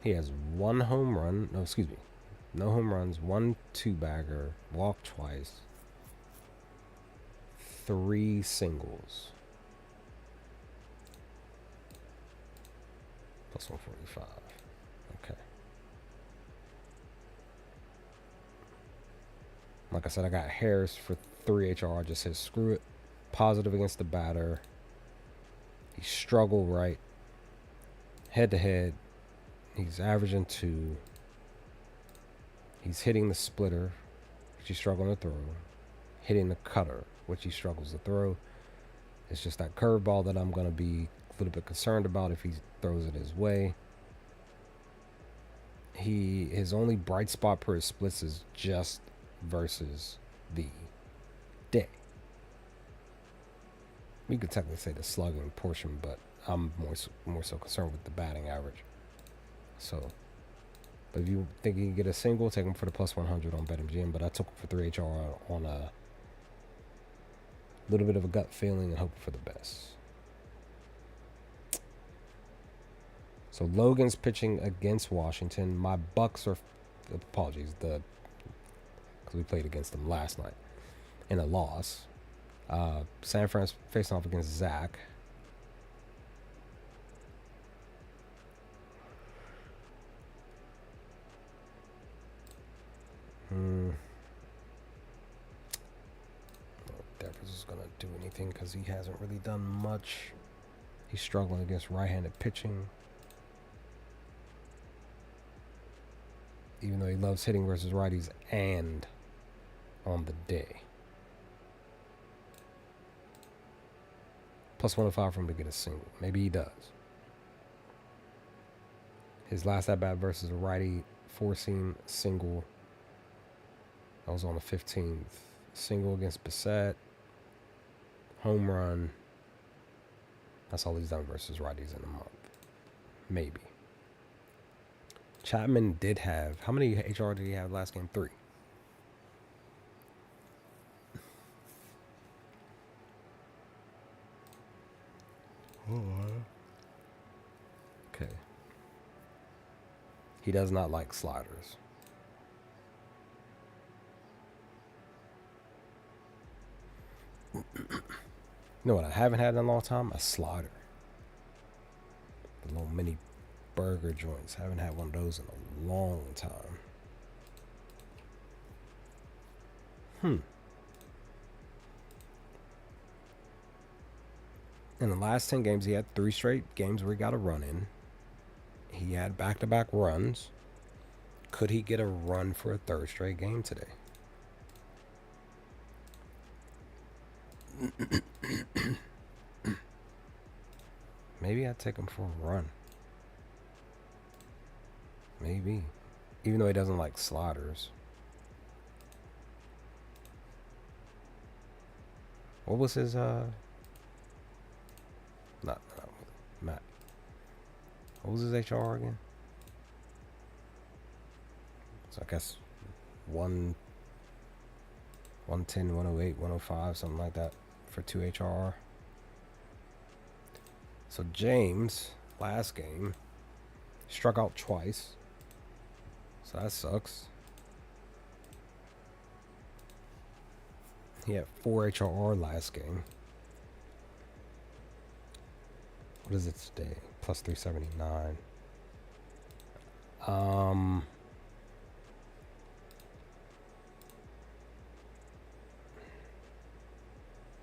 He has 1 home run. No, excuse me. No home runs. 1 2-bagger. Walked twice. 3 singles. Plus 145. Okay. Like I said, I got Harris for 3 HR. I just said screw it. Positive against the batter. He struggled, right? Head to head, he's averaging 2. He's hitting the splitter, which he's struggling to throw. Hitting the cutter, which he struggles to throw. It's just that curveball that I'm going to be a little bit concerned about if he throws it his way. His only bright spot per his splits is just versus the day. You could technically say the slugging portion, but I'm more so concerned with the batting average. So, but if you think you can get a single, take him for the plus 100 on BetMGM. But I took him for 3 HR on a little bit of a gut feeling and hoping for the best. So Logan's pitching against Washington. My Bucks are, apologies, because we played against them last night in a loss. San Fran's facing off against Zach. Devers is going to do anything because he hasn't really done much. He's struggling against right-handed pitching. Even though he loves hitting versus righties and on the day. Plus 105 for him to get a single. Maybe he does. His last at-bat versus a righty, 4-seam single. That was on the 15th. Single against Bissett. Home run. That's all he's done versus righties in a month. Maybe. Chapman did have... How many HR did he have last game? 3. Okay. He does not like sliders. You know what I haven't had in a long time? A slider. The little mini burger joints. Haven't had one of those in a long time. In the last 10 games, he had 3 straight games where he got a run in. He had back-to-back runs. Could he get a run for a 3rd straight game today? Maybe I'd take him for a run. Maybe. Even though he doesn't like sliders. What was his, Not Matt. What was his HR again? So I guess 110, 108, 105, something like that for 2 HR. So James, last game, struck out twice. So that sucks. He had 4 HRR last game. What is it today? Plus 379.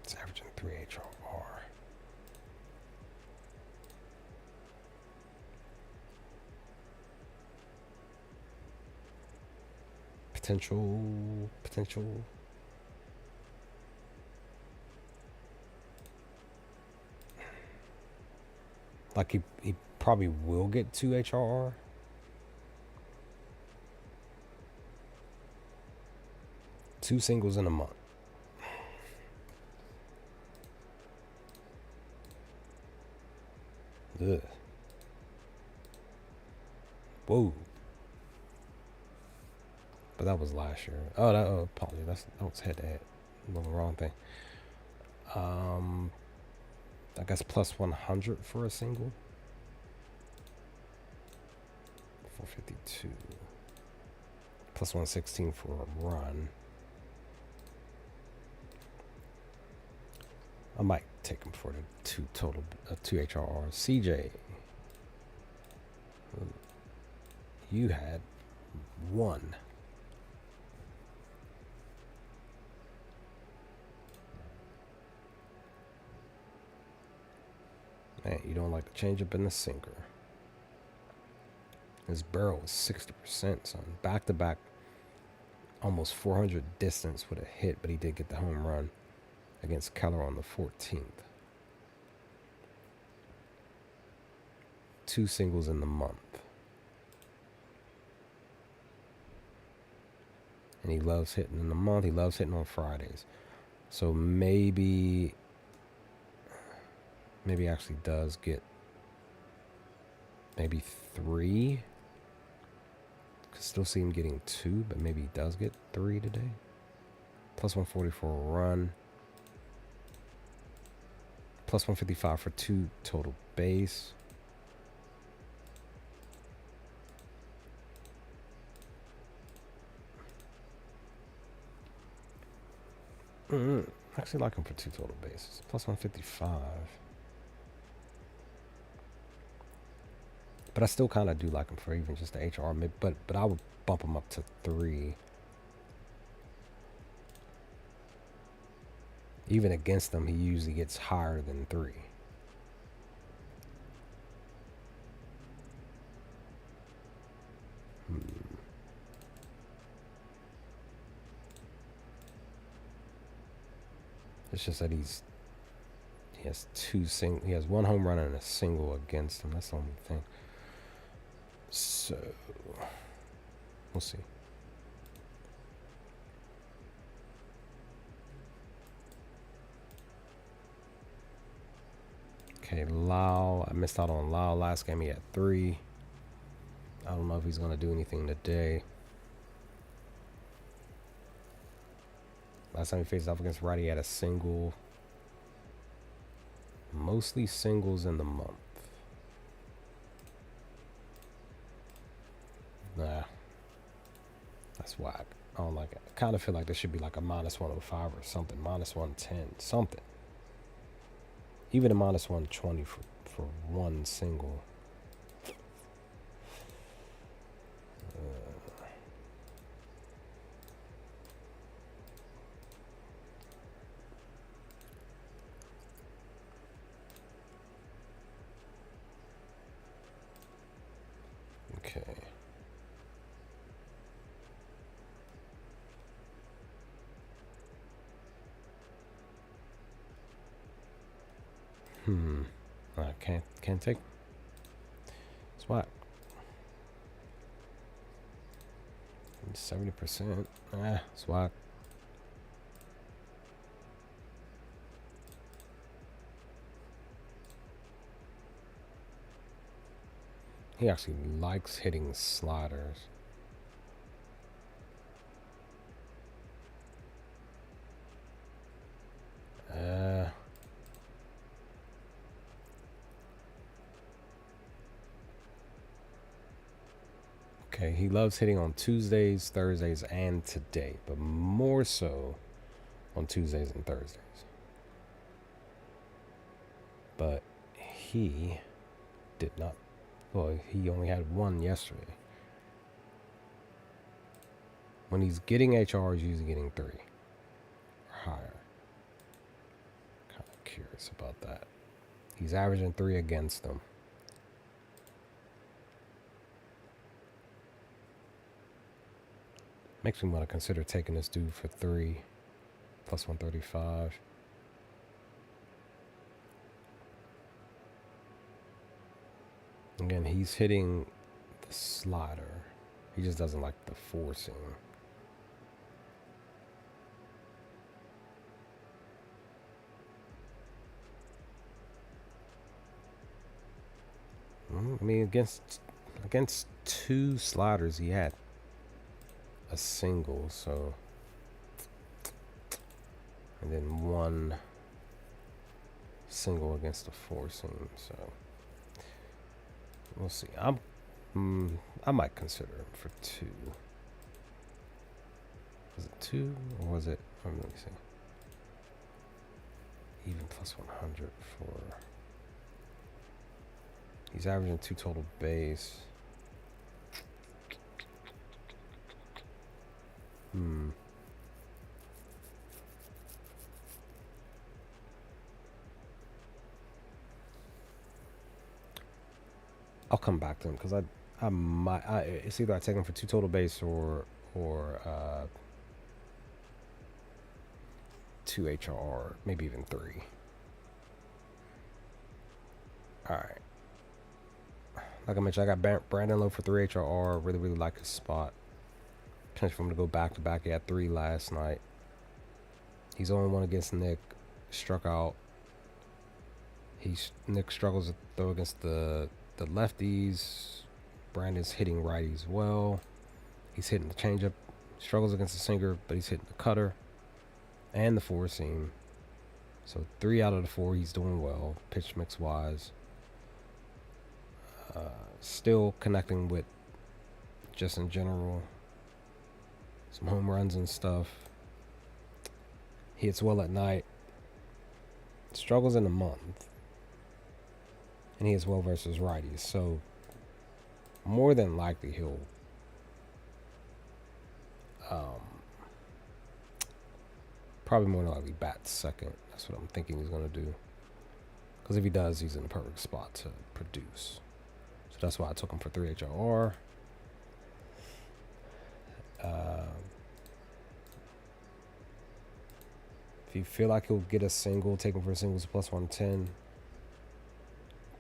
It's averaging 3 HRR. Potential. Like he probably will get 2 HRR. Two singles in a month. Ugh. Whoa. But that was last year. Oh, apologies. That was head to head. The wrong thing. I guess plus 100 for a single. 452. Plus 116 for a run. I might take him for the 2 total, 2 HRR. CJ, you had 1. Man, you don't like the changeup and the sinker. His barrel is 60%, son. Back to back, almost 400 distance with a hit, but he did get the home run against Keller on the 14th. 2 singles in the month. And he loves hitting in the month. He loves hitting on Fridays. So maybe actually does get maybe 3. Could still see him getting 2, but maybe he does get 3 today. Plus 140 for a run. Plus 155 for 2 total base. Actually like him for 2 total bases. Plus 155. But I still kind of do like him for even just the HR. But I would bump him up to 3. Even against them, he usually gets higher than 3. It's just that he has 2 he has 1 home run and a single against him. That's the only thing. So we'll see. Okay, Lau. I missed out on Lau last game. He had 3. I don't know if he's going to do anything today. Last time he faced off against Roddy, he had a single. Mostly singles in the month. Nah. That's whack. I don't like it. I kind of feel like there should be like a minus 105 or something. Minus 110. Something. Even a minus 120 for 1 single. Okay. I can't take. It's what? 70%. It's what? He actually likes hitting sliders. Okay, he loves hitting on Tuesdays, Thursdays, and today, but more so on Tuesdays and Thursdays. But he did not. Well, he only had 1 yesterday. When he's getting HR, he's usually getting 3 or higher. Kind of curious about that. He's averaging 3 against them. Makes me want to consider taking this dude for 3 plus 135. Again, he's hitting the slider. He just doesn't like the forcing. I mean, against 2 sliders, he had a single, so, and then 1 single against the forcing, so we'll see. I might consider him for 2. Was it 2 or was it? Let me see. Even plus 100 for. He's averaging 2 total base. I'll come back to him because I might. It's either I take him for 2 total base or 2 HRR, maybe even 3. All right. Like I mentioned, I got Brandon Lowe for 3 HRR. Really like his spot. Potential for him to go back to back. He had 3 last night. He's 0-1 against Nick. Struck out. Nick struggles to throw against the lefties. Brandon's hitting righties well. He's hitting the changeup. Struggles against the sinker, but he's hitting the cutter and the 4-seam. So 3 out of the 4 he's doing well, pitch mix wise. Still connecting with just in general. Some home runs and stuff. He hits well at night. Struggles in the month. And he hits well versus righties. So more than likely he'll probably more than likely bat second. That's what I'm thinking he's going to do. Because if he does, he's in the perfect spot to produce. So that's why I took him for 3 HRR. If you feel like he'll get a single, take him for a single, it's plus 110.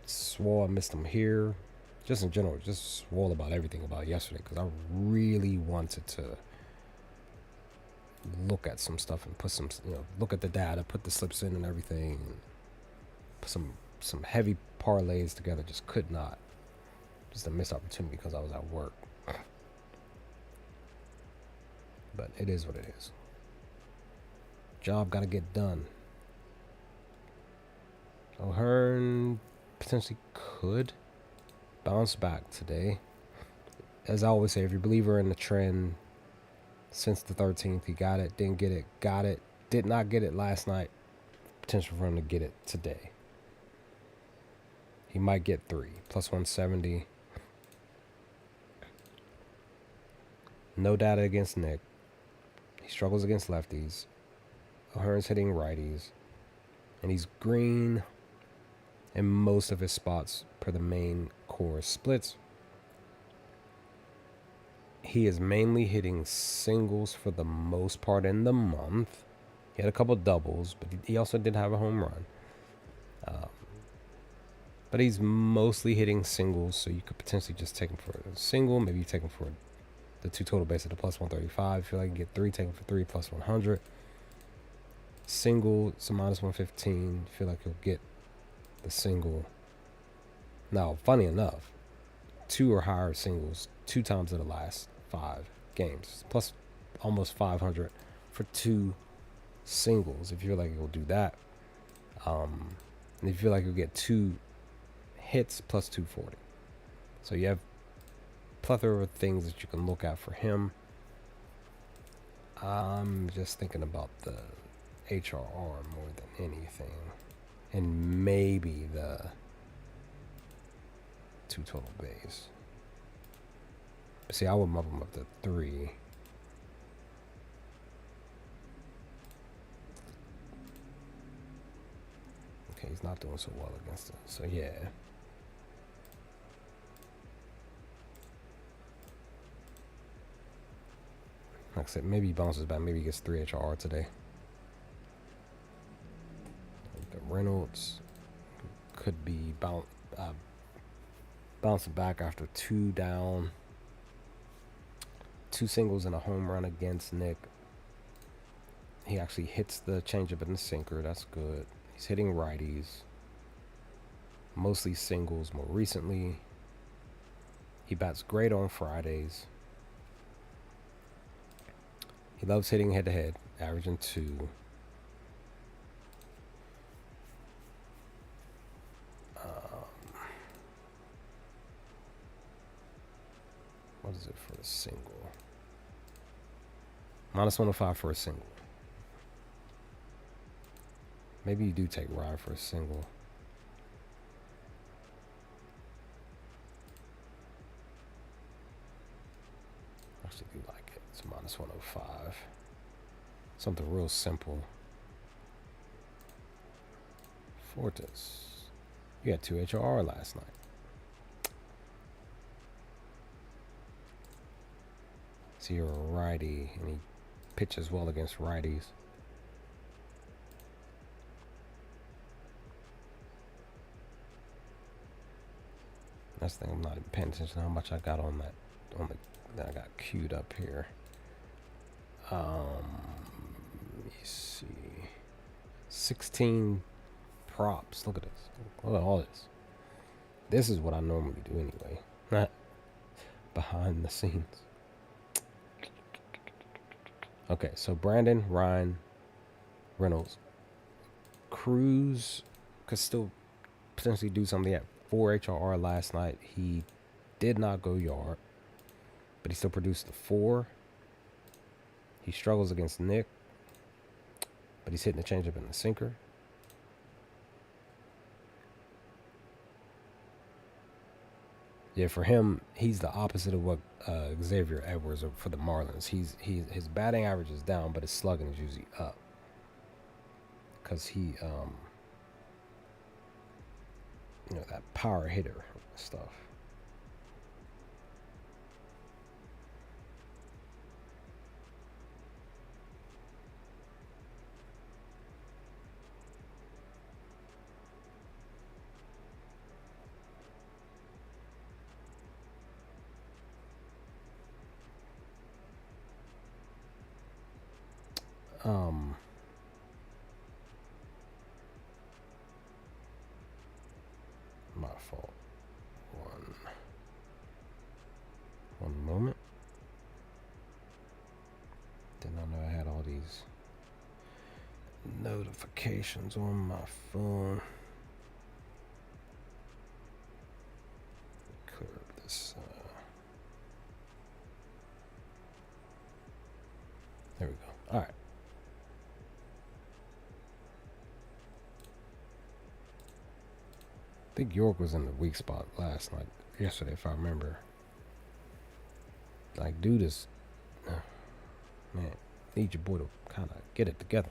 Swole, I missed him here. Just in general, just swole about everything about yesterday because I really wanted to look at some stuff and put some, look at the data, put the slips in and everything, and put some heavy parlays together. Just could not. Just a missed opportunity because I was at work. But it is what it is. Job got to get done. O'Hearn potentially could bounce back today. As I always say, if you're a believer in the trend, since the 13th, he got it, didn't get it, got it, did not get it last night. Potential for him to get it today. He might get 3, plus 170. No data against Nick. He struggles against lefties. O'Hearn's hitting righties. And he's green in most of his spots per the main core splits. He is mainly hitting singles for the most part in the month. He had a couple doubles, but he also did have a home run. But he's mostly hitting singles, so you could potentially just take him for a single. Maybe you take him for the 2 total base at the plus 135. If you feel like you can get 3, take him for 3, plus 100. Single, it's a minus 115. Feel like you'll get the single. Now, funny enough, 2 or higher singles 2 times in the last 5 games, plus almost 500 for 2 singles. If you feel like you'll do that, and if you feel like you'll get 2 hits plus 240, so you have plethora of things that you can look at for him. I'm just thinking about the HRR more than anything, and maybe the 2 total base. But see, I would move him up to 3. Okay, he's not doing so well against it, so yeah. Like I said, maybe he bounces back. Maybe he gets 3 HRR today. Reynolds could be bouncing back after 2 down. 2 singles and a home run against Nick. He actually hits the changeup and the sinker. That's good. He's hitting righties. Mostly singles more recently. He bats great on Fridays. He loves hitting head-to-head, averaging 2. What is it for a single? Minus 105 for a single. Maybe you do take Ryan for a single. I actually do like it. It's a minus 105. Something real simple. Fortis. You had 2 HRR last night. Obviously, you're a righty, and he pitches well against righties. That's the thing. I'm not even paying attention to how much I got on that. That I got queued up here. Let me see. 16 props. Look at this. Look at all this. This is what I normally do anyway. Not behind the scenes. Okay, so Brandon, Ryan, Reynolds, Cruz could still potentially do something at 4 HRR last night. He did not go yard, but he still produced the 4. He struggles against Nick, but he's hitting the changeup and the sinker. Yeah, for him, he's the opposite of what Xavier Edwards for the Marlins. His batting average is down, but his slugging is usually up because he that power hitter stuff. My fault. One moment. Did not know I had all these notifications on my phone. Clear up this. There we go. All right. I think York was in the weak spot yesterday, if I remember. Like, dude is, man, need your boy to kind of get it together.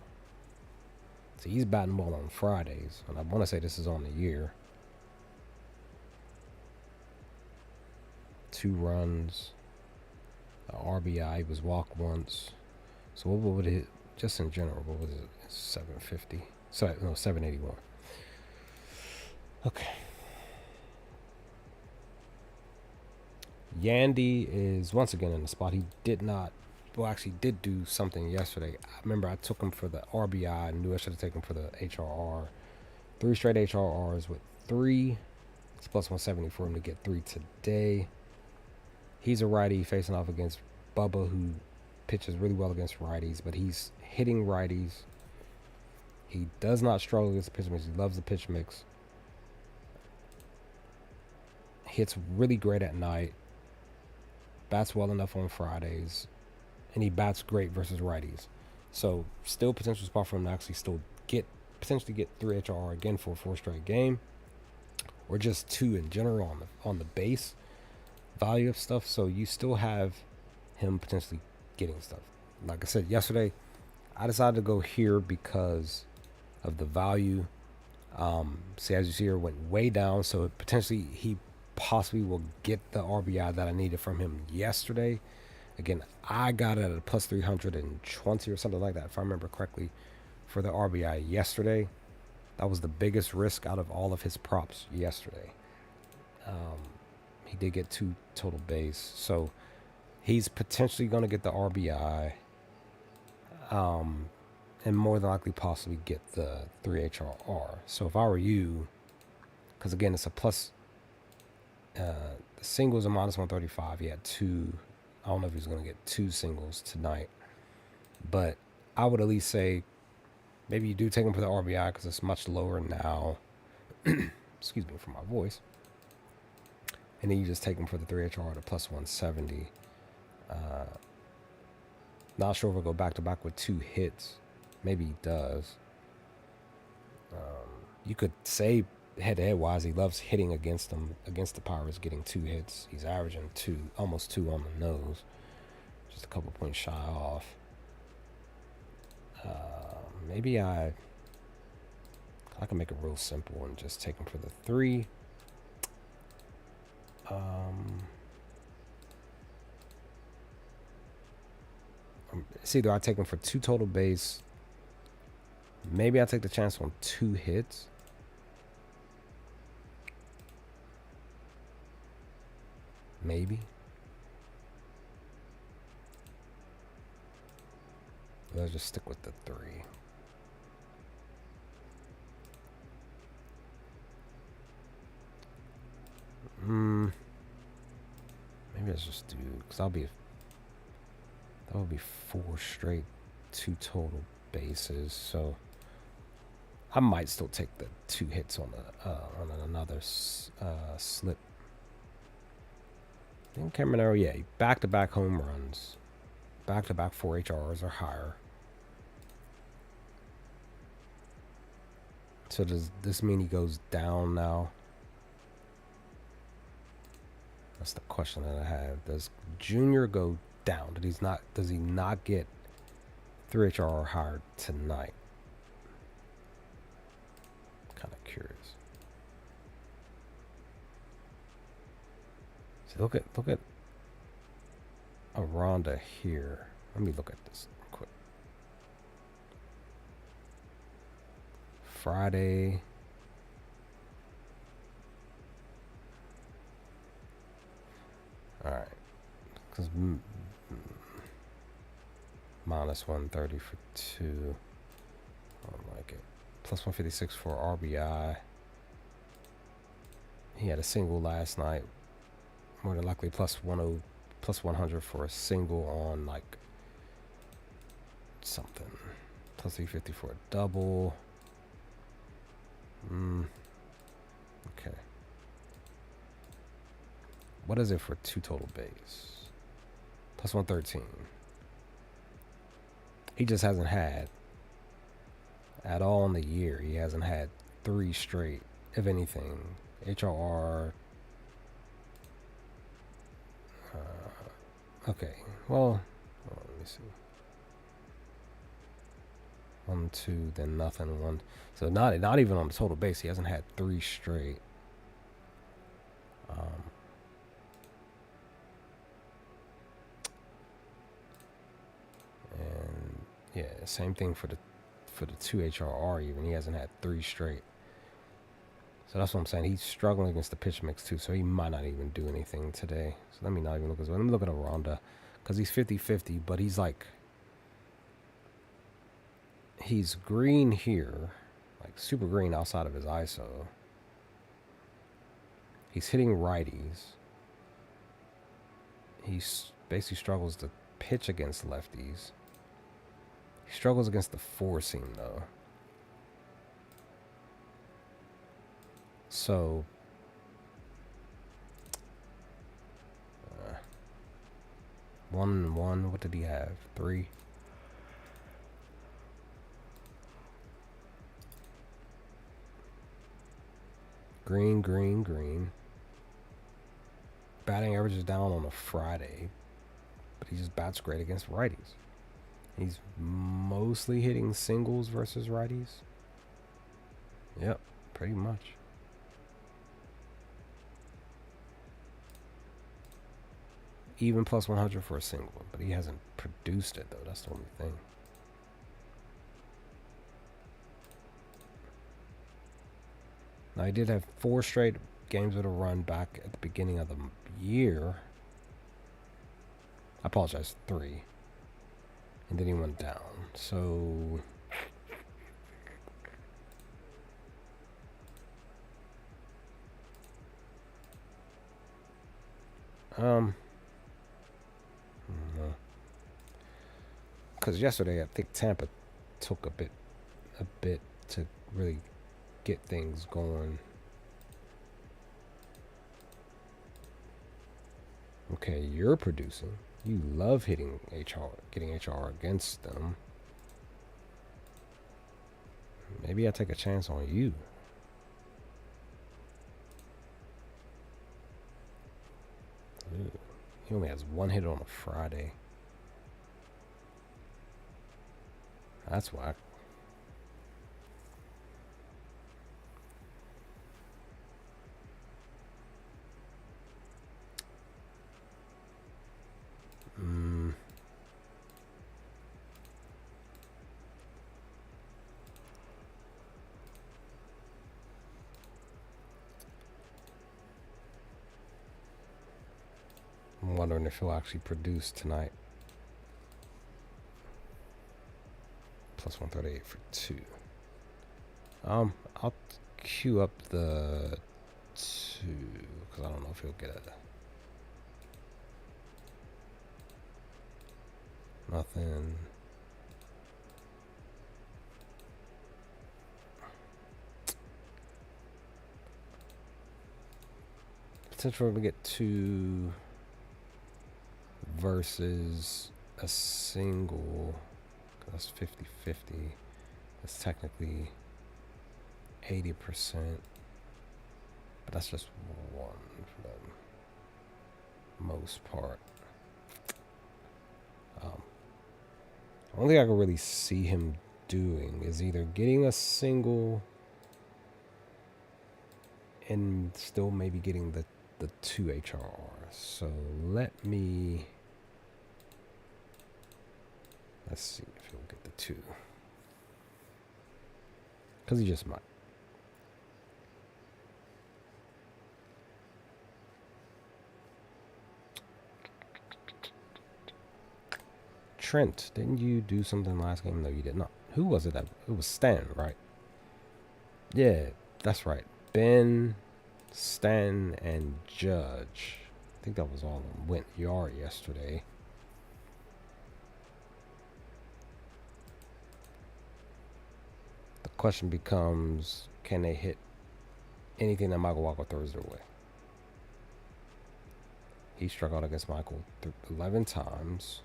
So he's batting ball on Fridays, and I want to say this is on the year. 2 runs, RBI. He was walked once. So what would it, just in general, what was it? 750. Sorry, no, 781. Okay. Yandy is once again in the spot. He did not, actually did do something yesterday. I remember I took him for the RBI. I knew I should have taken him for the HRR. 3 straight HRRs with 3. It's plus 170 for him to get 3 today. He's a righty facing off against Bubba, who pitches really well against righties, but he's hitting righties. He does not struggle against the pitch mix. He loves the pitch mix. Hits really great at night. Bats well enough on Fridays. And he bats great versus righties. So still potential spot for him to actually still potentially get 3 HRR again for a 4 straight game. Or just 2 in general on the base value of stuff. So you still have him potentially getting stuff. Like I said yesterday, I decided to go here because of the value. See, as you see here, went way down. So potentially he possibly will get the RBI that I needed from him yesterday. Again, I got it at a plus 320 or something like that, if I remember correctly, for the RBI yesterday. That was the biggest risk out of all of his props yesterday. He did get 2 total base, so he's potentially going to get the RBI, and more than likely possibly get the 3 HRR. So if I were you, because again, it's a plus. The singles are minus 135. He had 2. I don't know if he's going to get 2 singles tonight, but I would at least say maybe you do take him for the RBI because it's much lower now. Excuse me for my voice. And then you just take him for the 3 HR to plus 170. Not sure if we'll go back to back with 2 hits. Maybe he does. You could say head-to-head wise, he loves hitting against them, against the Pirates, getting 2 hits. He's averaging 2, almost 2 on the nose. Just a couple points shy off. Maybe I can make it real simple and just take him for the 3. It's either I take him for 2 total base. Maybe I take the chance on 2 hits. Maybe. Let's just stick with the 3. Maybe let's just do, because that would be 4 straight 2 total bases. So I might still take the 2 hits on another slip. Then Cameron, yeah, back-to-back home runs, back-to-back 4 HRs or higher. So does this mean he goes down now? That's the question that I have. Does Junior go down? Does he not get 3 HR or higher tonight? Kind of curious. So look at Aranda here. Let me look at this quick. Friday. All right. Because minus 130 for 2. I don't like it. Plus 156 for RBI. He had a single last night. More than likely plus 100 for a single on like something. Plus 350 for a double. Okay. What is it for 2 total base? Plus 113. He just hasn't had, at all in the year, he hasn't had 3 straight, if anything. HRR. Okay. Well, let me see. 1, 2, then nothing. 1. So not even on the total base. He hasn't had 3 straight. And yeah, same thing for the 2 HRR. Even he hasn't had 3 straight. So that's what I'm saying. He's struggling against the pitch mix too. So he might not even do anything today. So let me not even look as well. Let me look at Aranda, because he's 50-50, but he's like, he's green here, like super green outside of his ISO. He's hitting righties. He basically struggles to pitch against lefties. He struggles against the 4 seam though. So 1-1. What did he have? 3. Green. Batting average is down on a Friday, but he just bats great against righties. He's mostly hitting singles versus righties. Yep, pretty much. Even plus 100 for a single, but he hasn't produced it though. That's the only thing. Now he did have 4 straight games with a run back at the beginning of the year. I apologize, 3. And then he went down. So because yesterday I think Tampa took a bit to really get things going. Okay, you're producing. You love hitting HR, getting HR against them. Maybe I take a chance on you. Ooh, he only has 1 hit on a Friday. That's whack. I'm wondering if he'll actually produce tonight. Plus 138 for 2. I'll queue up the 2 because I don't know if he'll get it. Nothing. Potential to get 2 versus a single. That's 50-50. That's technically 80%. But that's just one for the most part. The only thing I can really see him doing is either getting a single and still maybe getting the 2 HRR. So let's see if he'll get the 2. Because he just might. Trent, didn't you do something last game? No, you did not. Who was it? It was Stan, right? Yeah, that's right. Ben, Stan, and Judge. I think that was all of them. Went yard yesterday. The question becomes, can they hit anything that Michael Walker throws their way? He struck out against Michael 11 times.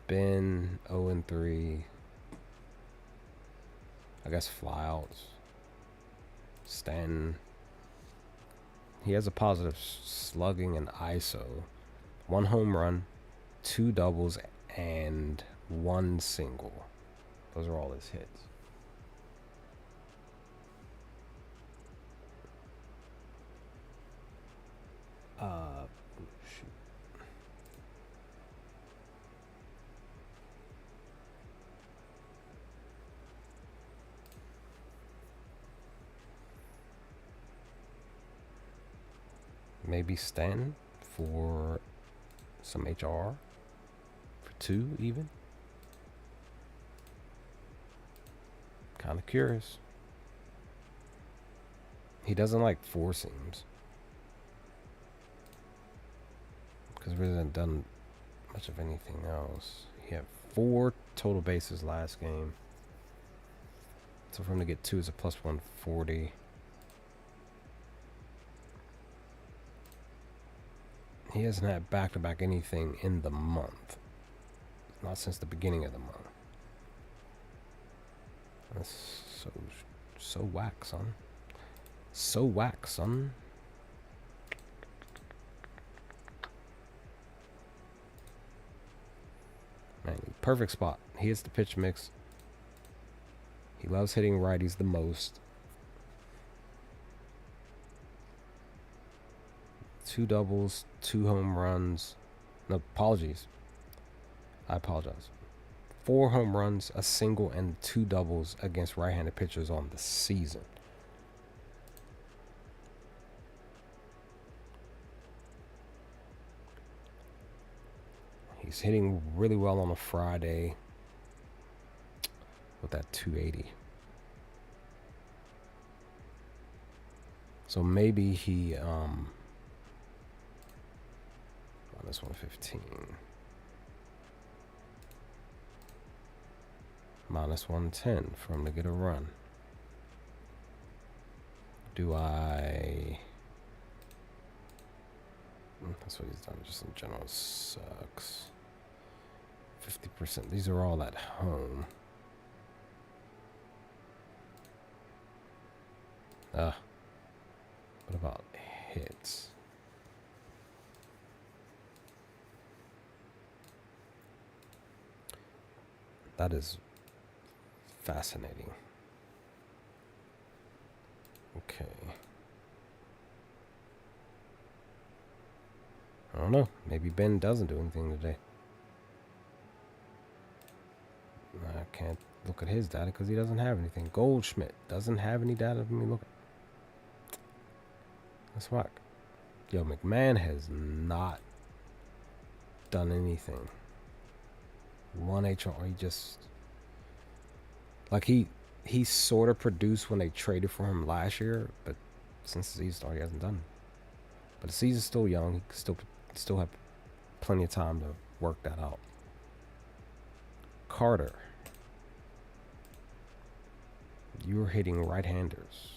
Ben 0-3. I guess flyouts. Stanton. He has a positive slugging and ISO. 1 home run, 2 doubles, and 1 single. Those are all his hits. Shoot. Maybe Stanton for some HR for 2 even. Kind of curious. He doesn't like 4 seams because we hasn't done much of anything else. He had 4 total bases last game. So for him to get 2 is a plus 140. He hasn't had back-to-back anything in the month. Not since the beginning of the month. That's so whack, son. So whack, son. Man, perfect spot. He hits the pitch mix. He loves hitting righties the most. 2 doubles, 2 home runs. No, apologies. I apologize. 4 home runs, a single, and 2 doubles against right-handed pitchers on the season. He's hitting really well on a Friday with that 280. So maybe he minus 115. Minus 110 for him to get a run. Do I... That's what he's done just in general. Sucks. 50%. These are all at home. What about hits? That is fascinating. Okay. I don't know. Maybe Ben doesn't do anything today. I can't look at his data because he doesn't have anything. Goldschmidt doesn't have any data for me looking. That's whack. Yo, McMahon has not done anything. 1 HR. He just like he sort of produced when they traded for him last year, but since the season started, he hasn't done it. But the season's still young. He can still have plenty of time to work that out. Carter, you're hitting right-handers.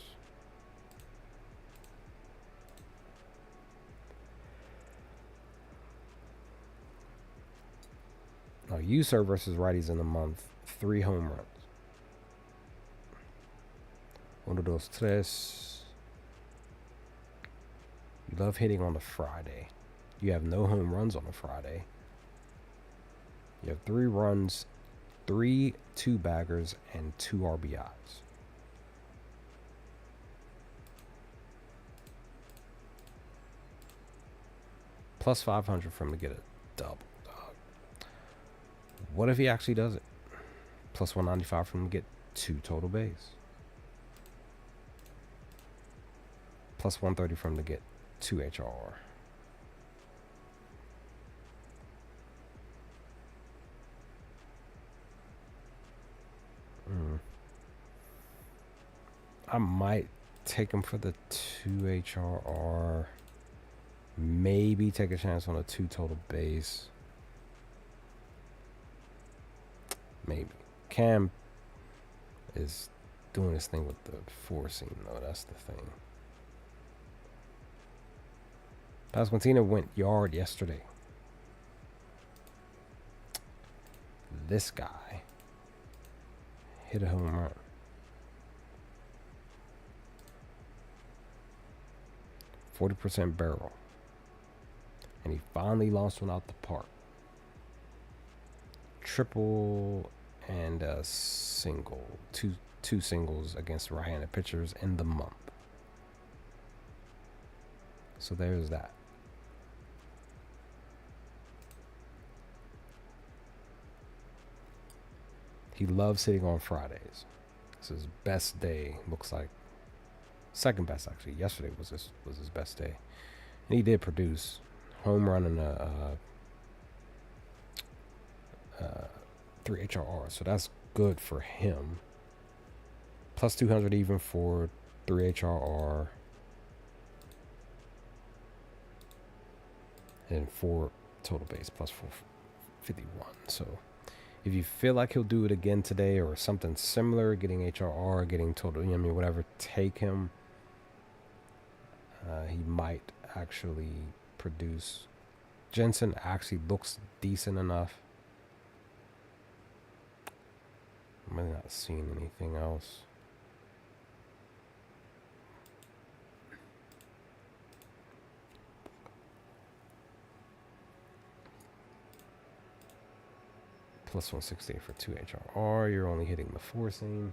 Now, you serve versus righties in the month. 3 home runs. Uno, dos, tres. You love hitting on a Friday. You have no home runs on a Friday. You have 3 runs, 3 two-baggers, and 2 RBIs. Plus 500 for him to get a double, dog. What if he actually does it? Plus 195 for him to get 2 total bases. Plus 130 for him to get 2 HR. I might take him for the 2 HRR. Maybe take a chance on a 2 total base. Maybe. Cam is doing his thing with the 4 seam, though. That's the thing. Pasquantino went yard yesterday. This guy hit a home run. 40% barrel. And he finally launched one out the park. Triple and a single. Two singles against right-handed pitchers in the month. So there's that. He loves hitting on Fridays. This is his best day. Looks like second best, actually. Yesterday was his best day, and he did produce home run and a 3 HRR. So that's good for him. Plus 200 even for 3 HRR and 4 total base plus 451. So if you feel like he'll do it again today or something similar, getting HRR, getting total, whatever, take him. He might actually produce. Jensen actually looks decent enough. I'm really not seeing anything else. Plus 168 for 2 HRR. You're only hitting the 4 seam.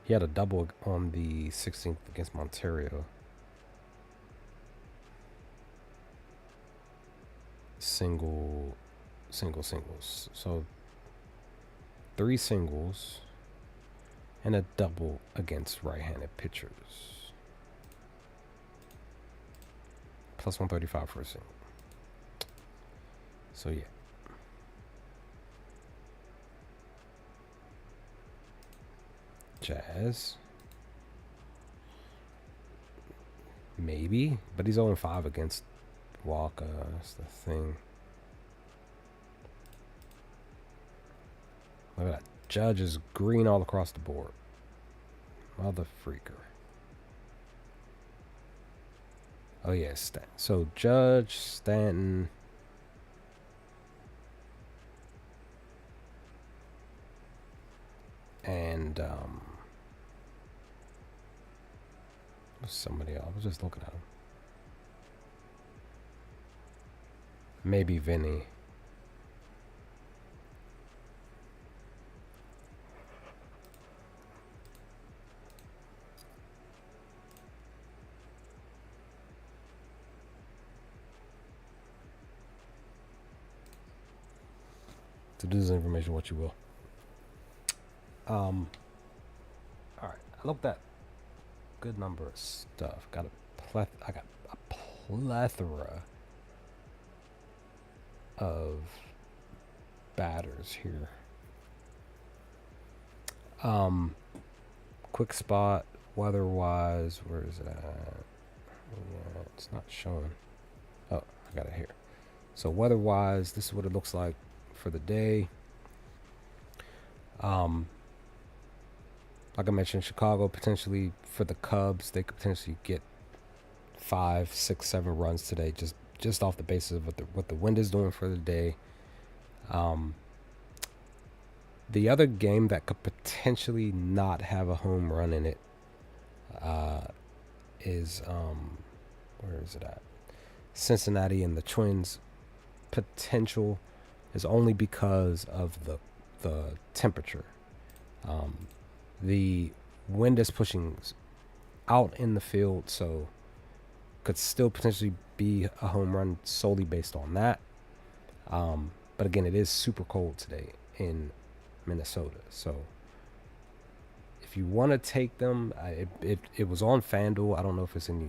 He had a double on the 16th against Monterio. Singles. So 3 singles and a double against right-handed pitchers. Plus 135 for a single. So yeah. Jazz. Maybe, but he's 0-5 against Walker. That's the thing. Look at that. Judge is green all across the board. Mother freaker. Oh yeah, so Judge, Stanton, and somebody else. I was just looking at him. Maybe Vinny. To do this information what you will. All right, I looked at good number of stuff. I got a plethora of batters here. Quick spot, weather-wise, where is it at? Yeah, it's not showing. Oh, I got it here. So weather-wise, this is what it looks like for the day. Like I mentioned, Chicago potentially for the Cubs, they could potentially get 5, 6, 7 runs today, just off the basis of what the wind is doing for the day. The other game that could potentially not have a home run in it is where is it at? Cincinnati and the Twins. Potential is only because of the temperature. The wind is pushing out in the field, so could still potentially be a home run solely based on that. But again, it is super cold today in Minnesota, so if you want to take them, it was on FanDuel. I don't know if it's any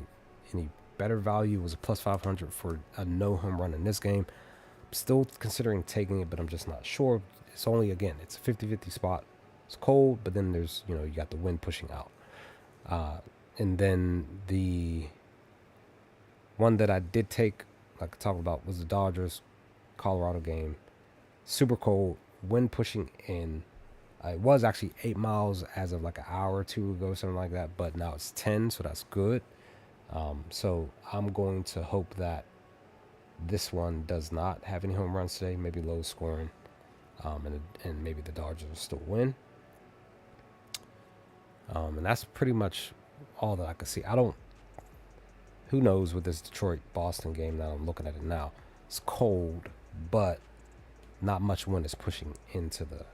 better value. It was a plus 500 for a no home run in this game. I'm still considering taking it, but I'm just not sure. It's only, again, it's a 50-50 spot. It's cold, but then there's, you got the wind pushing out. And then the one that I did take, like I talked about, was the Dodgers Colorado game. Super cold, wind pushing in. It was actually 8 miles as of like an hour or two ago, something like that, but now it's 10, so that's good. So I'm going to hope that this one does not have any home runs today, maybe low scoring, and maybe the Dodgers will still win. And that's pretty much all that I could see. Who knows with this Detroit-Boston game that I'm looking at it now. It's cold, but not much wind is pushing into the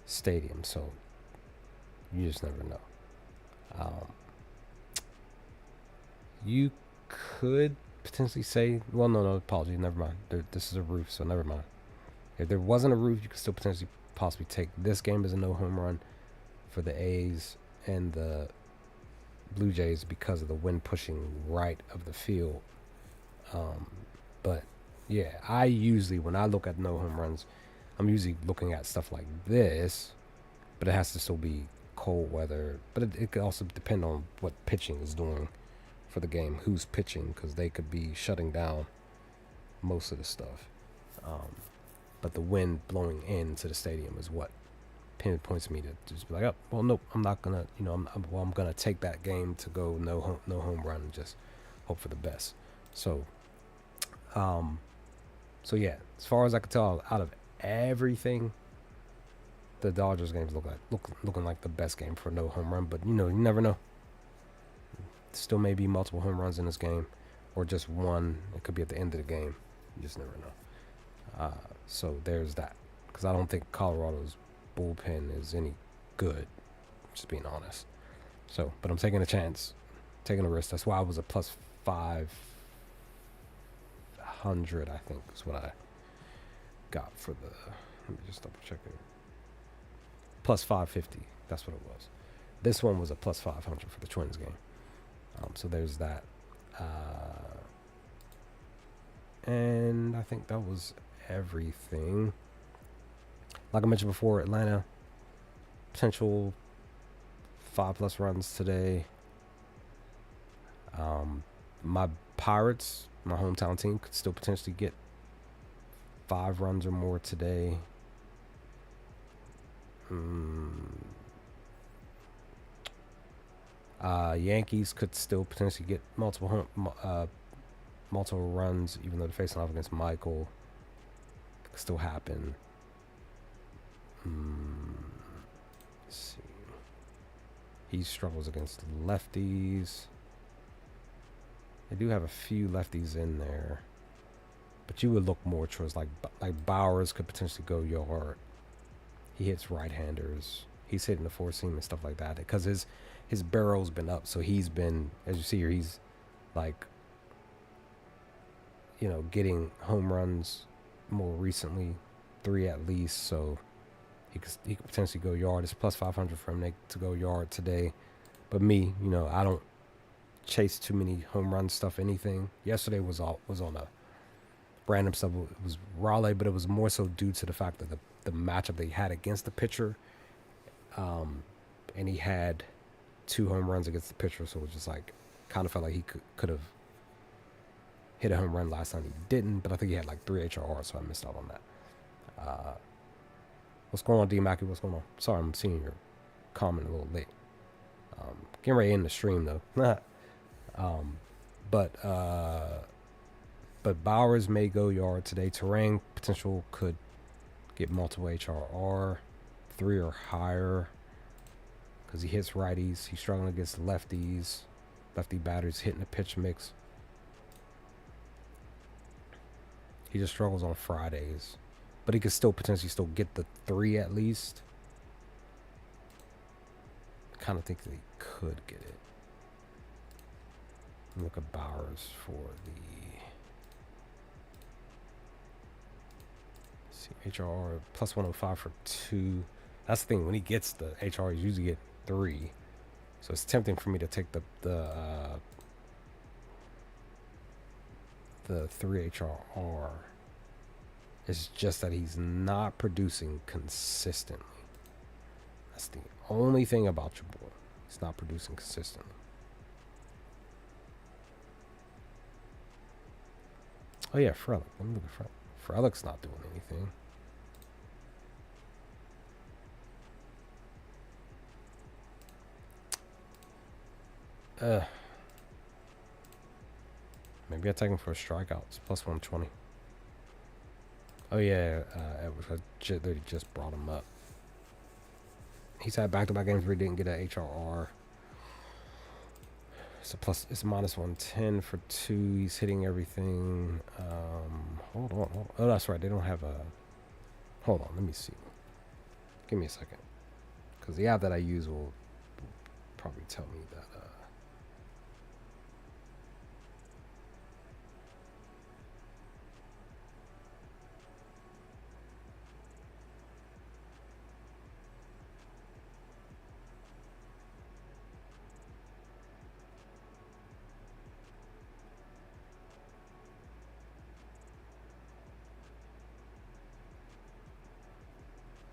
stadium, so you just never know. You could potentially say, well, no, apologies, never mind. This is a roof, so never mind. If there wasn't a roof, you could still potentially possibly take this game as a no home run for the A's and the Blue Jays because of the wind pushing right of the field. But yeah, I usually, when I look at no home runs, I'm usually looking at stuff like this, but it has to still be cold weather. But it could also depend on what pitching is doing for the game, who's pitching, because they could be shutting down most of the stuff. But the wind blowing into the stadium is what pinpoints me to just be like, oh, well, nope, I'm not gonna, I'm gonna take that game to go no home run and just hope for the best. So yeah, as far as I can tell, out of everything, the Dodgers games looking like the best game for no home run. But you never know. Still may be multiple home runs in this game, or just one. It could be at the end of the game. You just never know. So there's that. Because I don't think Colorado's bullpen is any good, just being honest. So, but I'm taking a chance, taking a risk. That's why I was a plus 500, I think, is what I got for the. Let me just double check it. Plus 550. That's what it was. This one was a plus 500 for the Twins game. So there's that. And I think that was everything. Like I mentioned before, Atlanta, potential 5+ runs today. My Pirates, my hometown team, could still potentially get 5 runs or more today. Yankees could still potentially get multiple runs, even though they're facing off against Michael. It could still happen. Let's see. He struggles against lefties. They do have a few lefties in there, but you would look more towards like Bowers could potentially go yard. He hits right-handers. He's hitting the four seam and stuff like that because his barrel's been up, so he's been, as you see here, he's like, getting home runs more recently, 3 at least. So he could potentially go yard. It's plus 500 for him to go yard today. But me, I don't chase too many home run stuff. Anything. Yesterday was on a random stuff. It was Raleigh, but it was more so due to the fact that the matchup they had against the pitcher, and he had 2 home runs against the pitcher, so it was just like kind of felt like he could have hit a home run last time. He didn't, but I think he had like 3 HRRs, so I missed out on that. What's going on, D Mackey? What's going on? Sorry, I'm seeing your comment a little late. Getting ready in the stream though. But Bowers may go yard today. Terang potential could get multiple HRR, 3 or higher, because he hits righties. He's struggling against lefties. Lefty batters hitting the pitch mix. He just struggles on Fridays, but he could still potentially get the 3 at least. I kind of think that he could get it. Look at Bowers for the HRR plus 105 for 2. That's the thing. When he gets the HRR, he's usually get 3. So it's tempting for me to take the 3 HRR. It's just that he's not producing consistently. That's the only thing about your boy. He's not producing consistently. Oh yeah, Frelick. Let me look at Frelick. Frelick's not doing anything. Maybe I take him for a strikeout. It's plus 120. Oh yeah, I just brought him up. He's had back-to-back games where he didn't get an HRR. It's minus 110 for 2. He's hitting everything. Hold on. Oh, that's right. They don't have a. Hold on. Let me see. Give me a second. Because the app that I use will probably tell me that.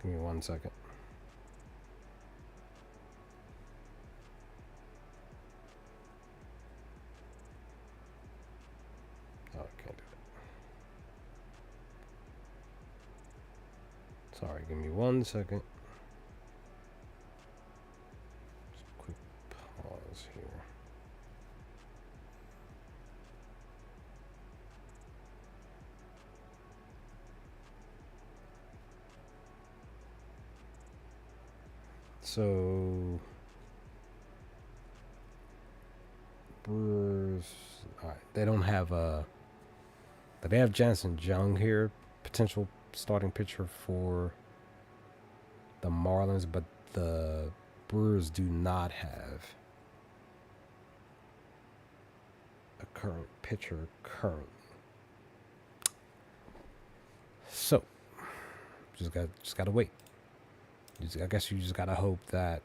Give me 1 second. Oh, I can't do it. Sorry, give me 1 second. Just a quick pause here. So Brewers, all right, they don't have but they have Jansen Jung here, potential starting pitcher for the Marlins, but the Brewers do not have a current pitcher currently. So just gotta wait. I guess you just gotta hope that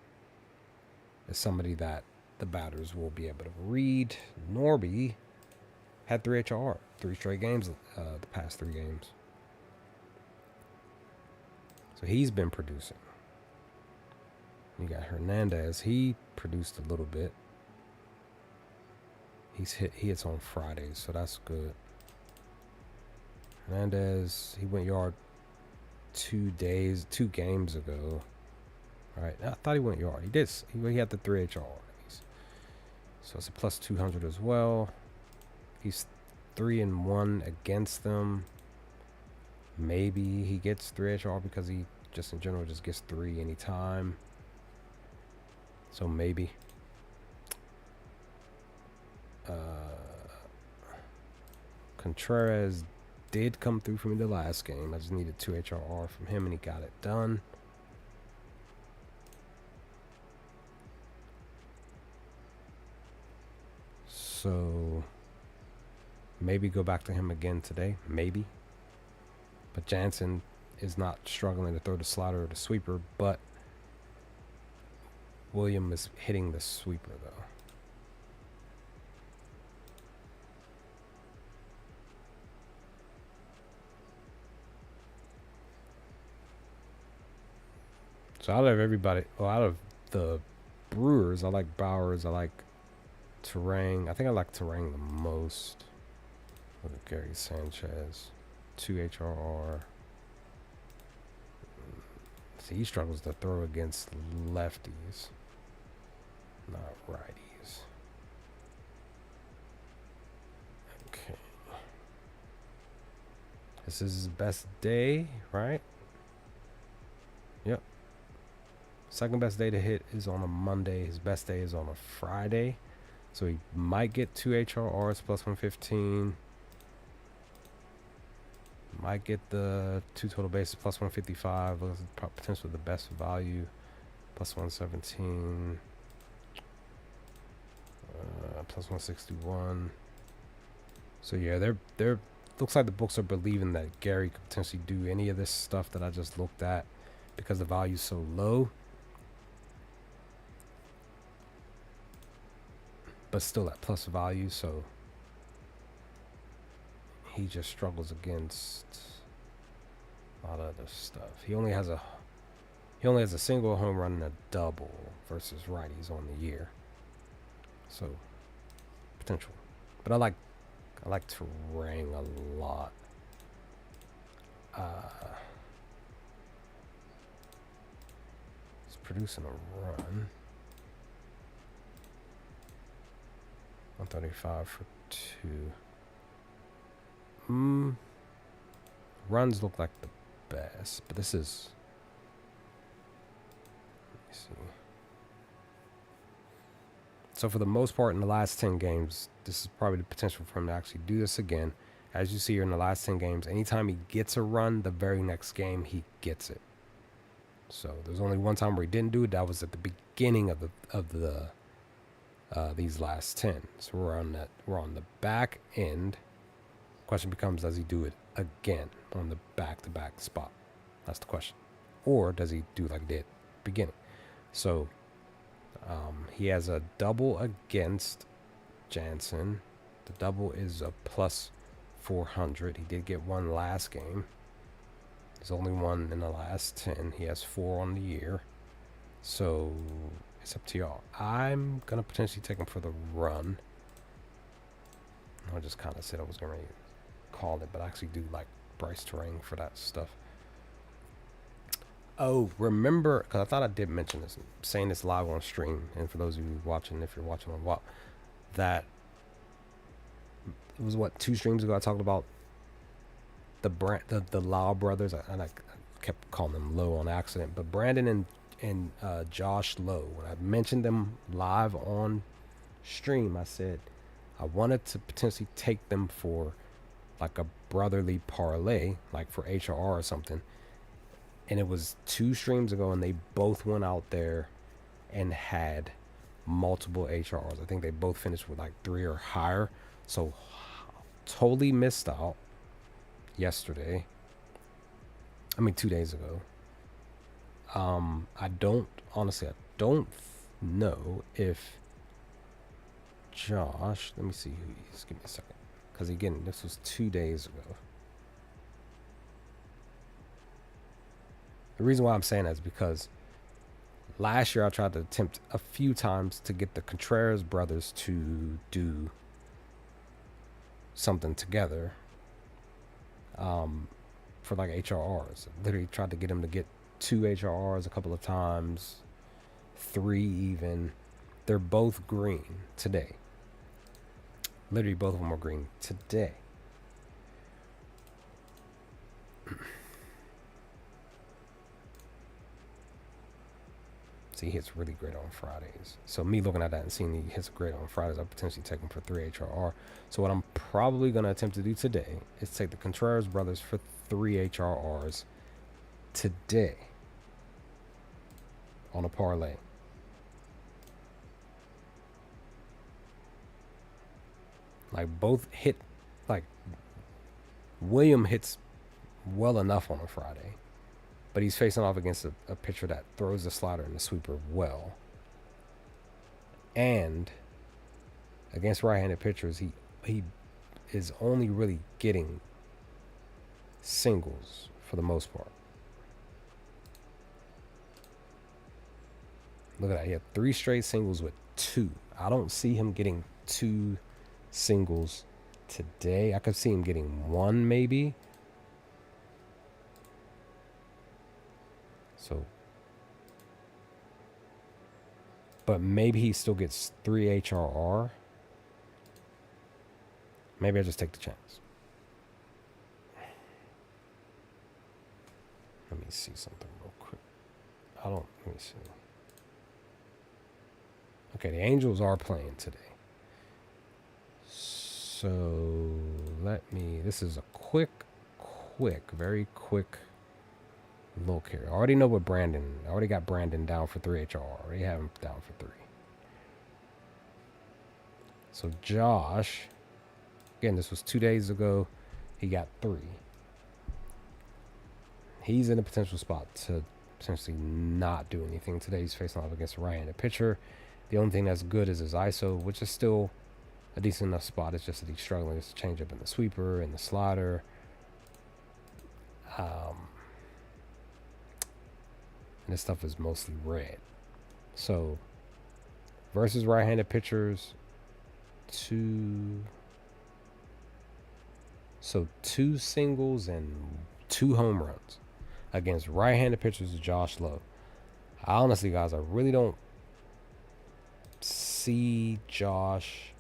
it's somebody that the batters will be able to read. Norby had 3 HRR, 3 straight games, the past 3 games. So he's been producing. You got Hernandez. He produced a little bit. He hits on Fridays, so that's good. Hernandez, he went yard 2 games ago. All right, I thought he went yard. He did. He had the 3 HRRs. So it's a plus 200 as well. He's 3-1 against them. Maybe he gets 3 HR because he just in general just gets 3 anytime. So maybe. Contreras did come through for me the last game. I just needed 2 HRR from him and he got it done. So maybe go back to him again today. Maybe. But Jansen is not struggling to throw the slider or the sweeper, but William is hitting the sweeper, though. So out of everybody, well, out of the Brewers, I like Bowers. I like Terang. I think I like Terang the most. Look at Gary Sanchez. 2 HRR. See, he struggles to throw against lefties, not righties. Okay. This is his best day, right? Yep. Second best day to hit is on a Monday. His best day is on a Friday. So he might get 2 HRRs plus 115. Might get the 2 total bases plus 155. Potentially the best value plus 117. Plus 161. So yeah, they're looks like the books are believing that Gary could potentially do any of this stuff that I just looked at because the value's so low. But still at plus value, so he just struggles against a lot of other stuff. He only has a single home run and a double versus righties on the year. So potential. But I like Terang a lot. He's producing a run. 135 for 2. Runs look like the best, but this is. Let me see. So for the most part, in the last 10 games, this is probably the potential for him to actually do this again. As you see here in the last 10 games, anytime he gets a run, the very next game he gets it. So there's only one time where he didn't do it. That was at the beginning of the these last 10. So we're on the back end. Question becomes, does he do it again on the back-to-back spot? That's the question. Or does he do like he did at the beginning? So he has a double against Jansen. The double is a plus 400. He did get one last game. There's only one in the last 10. He has 4 on the year. So it's up to y'all. I'm going to potentially take him for the run. I just kind of said I was going to call it, but I actually do like Bryce Terang for that stuff. Oh, remember, because I thought I did mention this, I'm saying this live on stream, and for those of you watching, if you're watching on WAP, that it was 2 streams ago I talked about the Lau brothers, and I kept calling them Lowe on accident, but Brandon and Josh Lowe, when I mentioned them live on stream, I said I wanted to potentially take them for like a brotherly parlay, like for HRR or something. And it was 2 streams ago, and they both went out there and had multiple HRRs. I think they both finished with like 3 or higher. So totally missed out yesterday. 2 days ago. I don't know if Josh, let me see who he is. Give me a second. Because again, this was 2 days ago. The reason why I'm saying that is because last year I tried to attempt a few times to get the Contreras brothers to do something together for like HRRs. Literally tried to get them to get 2 HRRs a couple of times, 3 even. They're both green today. Literally both of them are green today. He hits really great on Fridays. So me looking at that and seeing he hits great on Fridays, I'll potentially take him for 3 HRR. So what I'm probably going to attempt to do today is take the Contreras brothers for 3 HRRs today on a parlay. Like both hit, like William hits well enough on a Friday. But he's facing off against a pitcher that throws the slider and the sweeper well. And against right-handed pitchers, he is only really getting singles for the most part. Look at that. He had 3 straight singles with 2. I don't see him getting 2 singles today. I could see him getting 1 maybe. So, but maybe he still gets 3 HRR. Maybe I just take the chance. Let me see something real quick. Let me see. Okay, the Angels are playing today. So this is a very quick look here. I already know what I already got Brandon down for 3 HR. I already have him down for 3. So Josh, again, this was 2 days ago. He got 3. He's in a potential spot to potentially not do anything today. He's facing off against a right-handed pitcher. The only thing that's good is his ISO, which is still a decent enough spot. It's just that he's struggling with the changeup in the sweeper and the slider. And this stuff is mostly red. So versus right-handed pitchers, 2 singles and 2 home runs against right-handed pitchers. Josh Lowe. Honestly, guys, I really don't see Josh,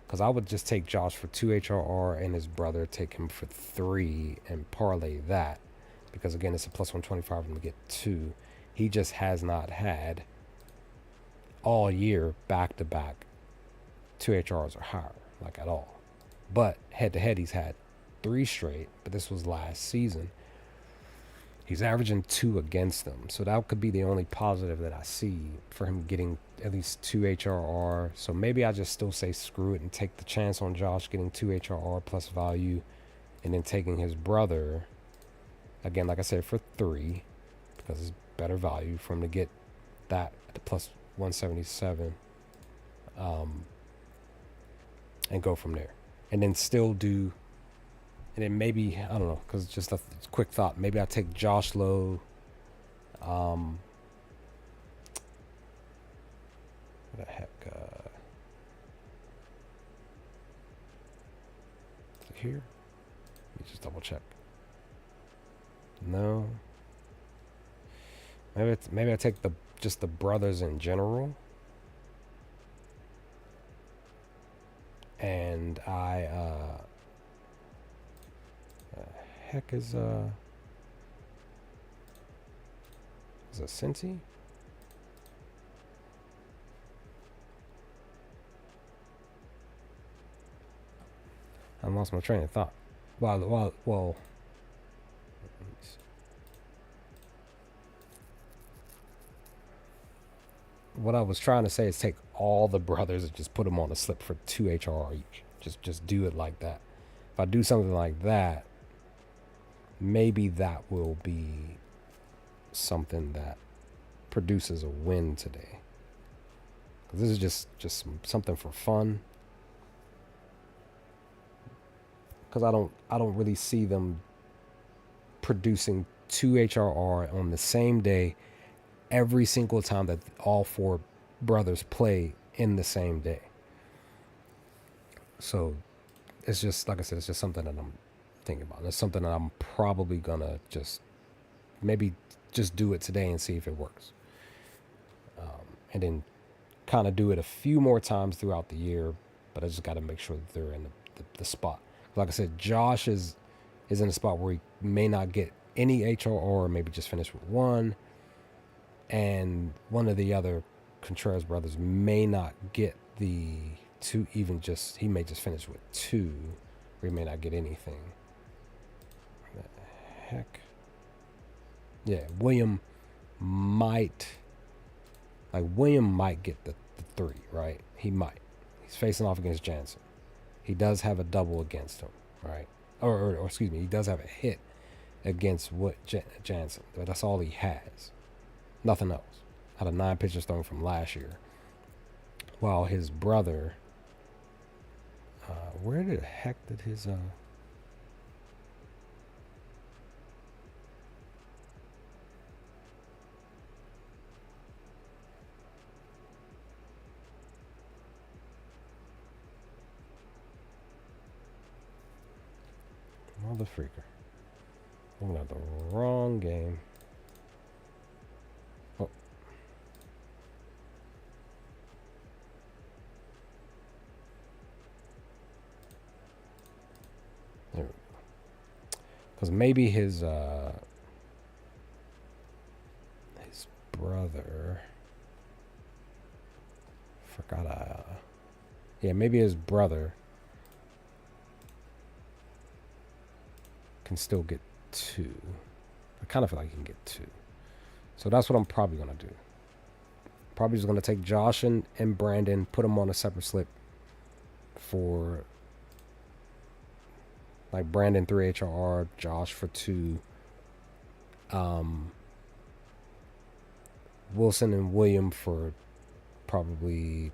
because I would just take Josh for 2 HRR and his brother take him for 3 and parlay that, because again, it's a plus 125 for him to get 2. He just has not had all year back-to-back 2 HRs or higher, like at all. But head-to-head, he's had 3 straight, but this was last season. He's averaging 2 against them. So that could be the only positive that I see for him getting at least 2 HRR. So maybe I just still say screw it and take the chance on Josh getting 2 HRR plus value, and then taking his brother, again, like I said, for 3, because it's better value for him to get that at the plus 177, and go from there. And then still do... And then maybe, I don't know, because just a quick thought, maybe I take Josh Lowe. What the heck? Here? Let me just double check. No. Maybe I take just the brothers in general. And heck is it Cincy? I lost my train of thought. Well. What I was trying to say is take all the brothers and just put them on a slip for 2 HR each. Just do it like that. If I do something like that, maybe that will be something that produces a win today. This is just something for fun. Because I don't really see them producing 2 HRR on the same day every single time that all 4 brothers play in the same day. So it's just, like I said, it's just something that I'm thinking about. It's something that I'm probably gonna maybe just do it today and see if it works. And then kind of do it a few more times throughout the year, but I just got to make sure that they're in the spot. Like I said, Josh is in a spot where he may not get any HRR, or maybe just finish with 1. And one of the other Contreras brothers may not get the 2, he may just finish with 2, or he may not get anything. What the heck? Yeah, William might get the 3, right? He might. He's facing off against Jansen. He does have a double against him, right? Or excuse me, he does have a hit against Jansen, but that's all he has. Nothing else. out of 9 pitches thrown from last year. While his brother, where the heck did his mother freaker? Looking at the wrong game. Oh. There we go. Because maybe his brother. Forgot. Yeah, maybe his brother can still get 2. I kind of feel like he can get 2. So that's what I'm probably going to do. Probably just going to take Josh and Brandon, put them on a separate slip for like Brandon 3 HRR, Josh for 2. Wilson and William for probably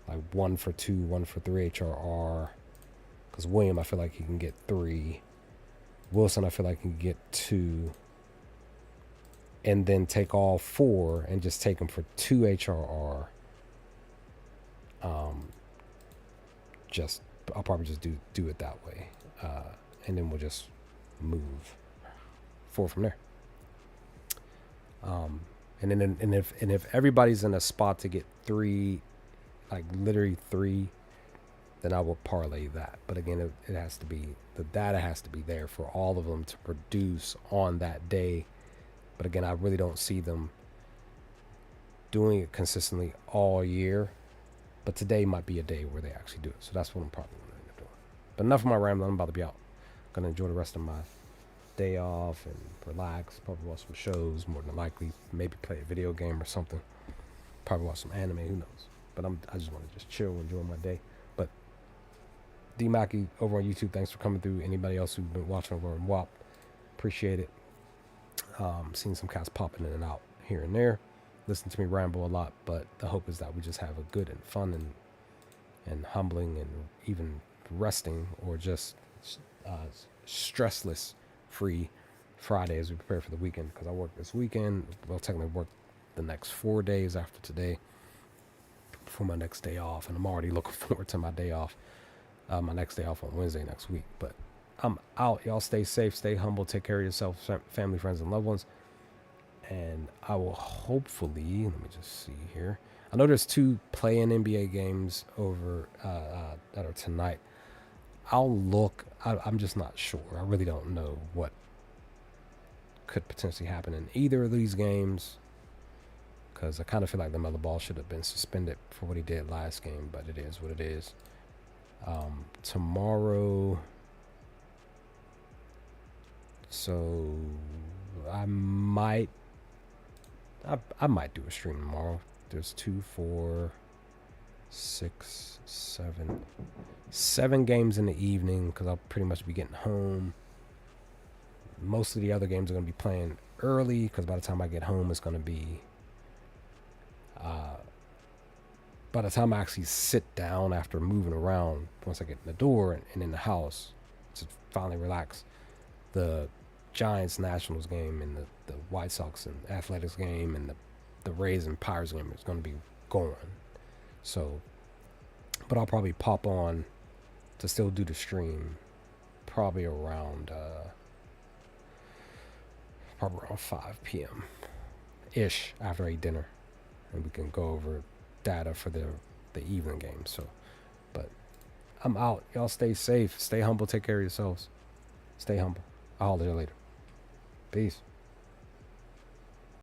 like 1 for 2, 1 for 3 HRR. Because William, I feel like he can get 3. Wilson, I feel like he can get 2. And then take all 4 and just take them for 2 HRR. I'll probably just do it that way. And then we'll just move 4 from there. And if everybody's in a spot to get 3, like literally 3, then I will parlay that. But again, it has to be, the data has to be there for all of them to produce on that day. But again, I really don't see them doing it consistently all year. But today might be a day where they actually do it. So that's what I'm probably going to end up doing. But enough of my rambling. I'm about to be out. Going to enjoy the rest of my day off and relax. Probably watch some shows, more than likely. Maybe play a video game or something. Probably watch some anime. Who knows? But I just want to just chill, enjoy my day. But D Mackey over on YouTube, thanks for coming through. Anybody else who's been watching over on WAP, appreciate it. Seeing some cats popping in and out here and there. Listen to me ramble a lot, but the hope is that we just have a good and fun and humbling and even resting or just stressless free Friday as we prepare for the weekend, because I work this weekend. Well, technically work the next 4 days after today for my next day off, and I'm already looking forward to my day off. My next day off on Wednesday next week. But I'm out. Y'all stay safe, stay humble, take care of yourself, family, friends, and loved ones. And I will hopefully, let me just see here. I know there's 2 play-in NBA games over that are tonight. I'll look. I'm just not sure. I really don't know what could potentially happen in either of these games, because I kind of feel like the Miller Ball should have been suspended for what he did last game, but it is what it is. Tomorrow, so I might do a stream tomorrow. There's 2, 4, 6, 7 games in the evening, because I'll pretty much be getting home. Most of the other games are going to be playing early, because by the time I get home, it's going to be by the time I actually sit down after moving around, once I get in the door and in the house to finally relax, the Giants Nationals game and the White Sox and Athletics game and the Rays and Pirates game is going to be going. So, but I'll probably pop on to still do the stream probably around 5 p.m. ish after I eat dinner, and we can go over data for the evening game. So, but I'm out. Y'all stay safe, stay humble, take care of yourselves, stay humble. I'll holler at you later. Peace.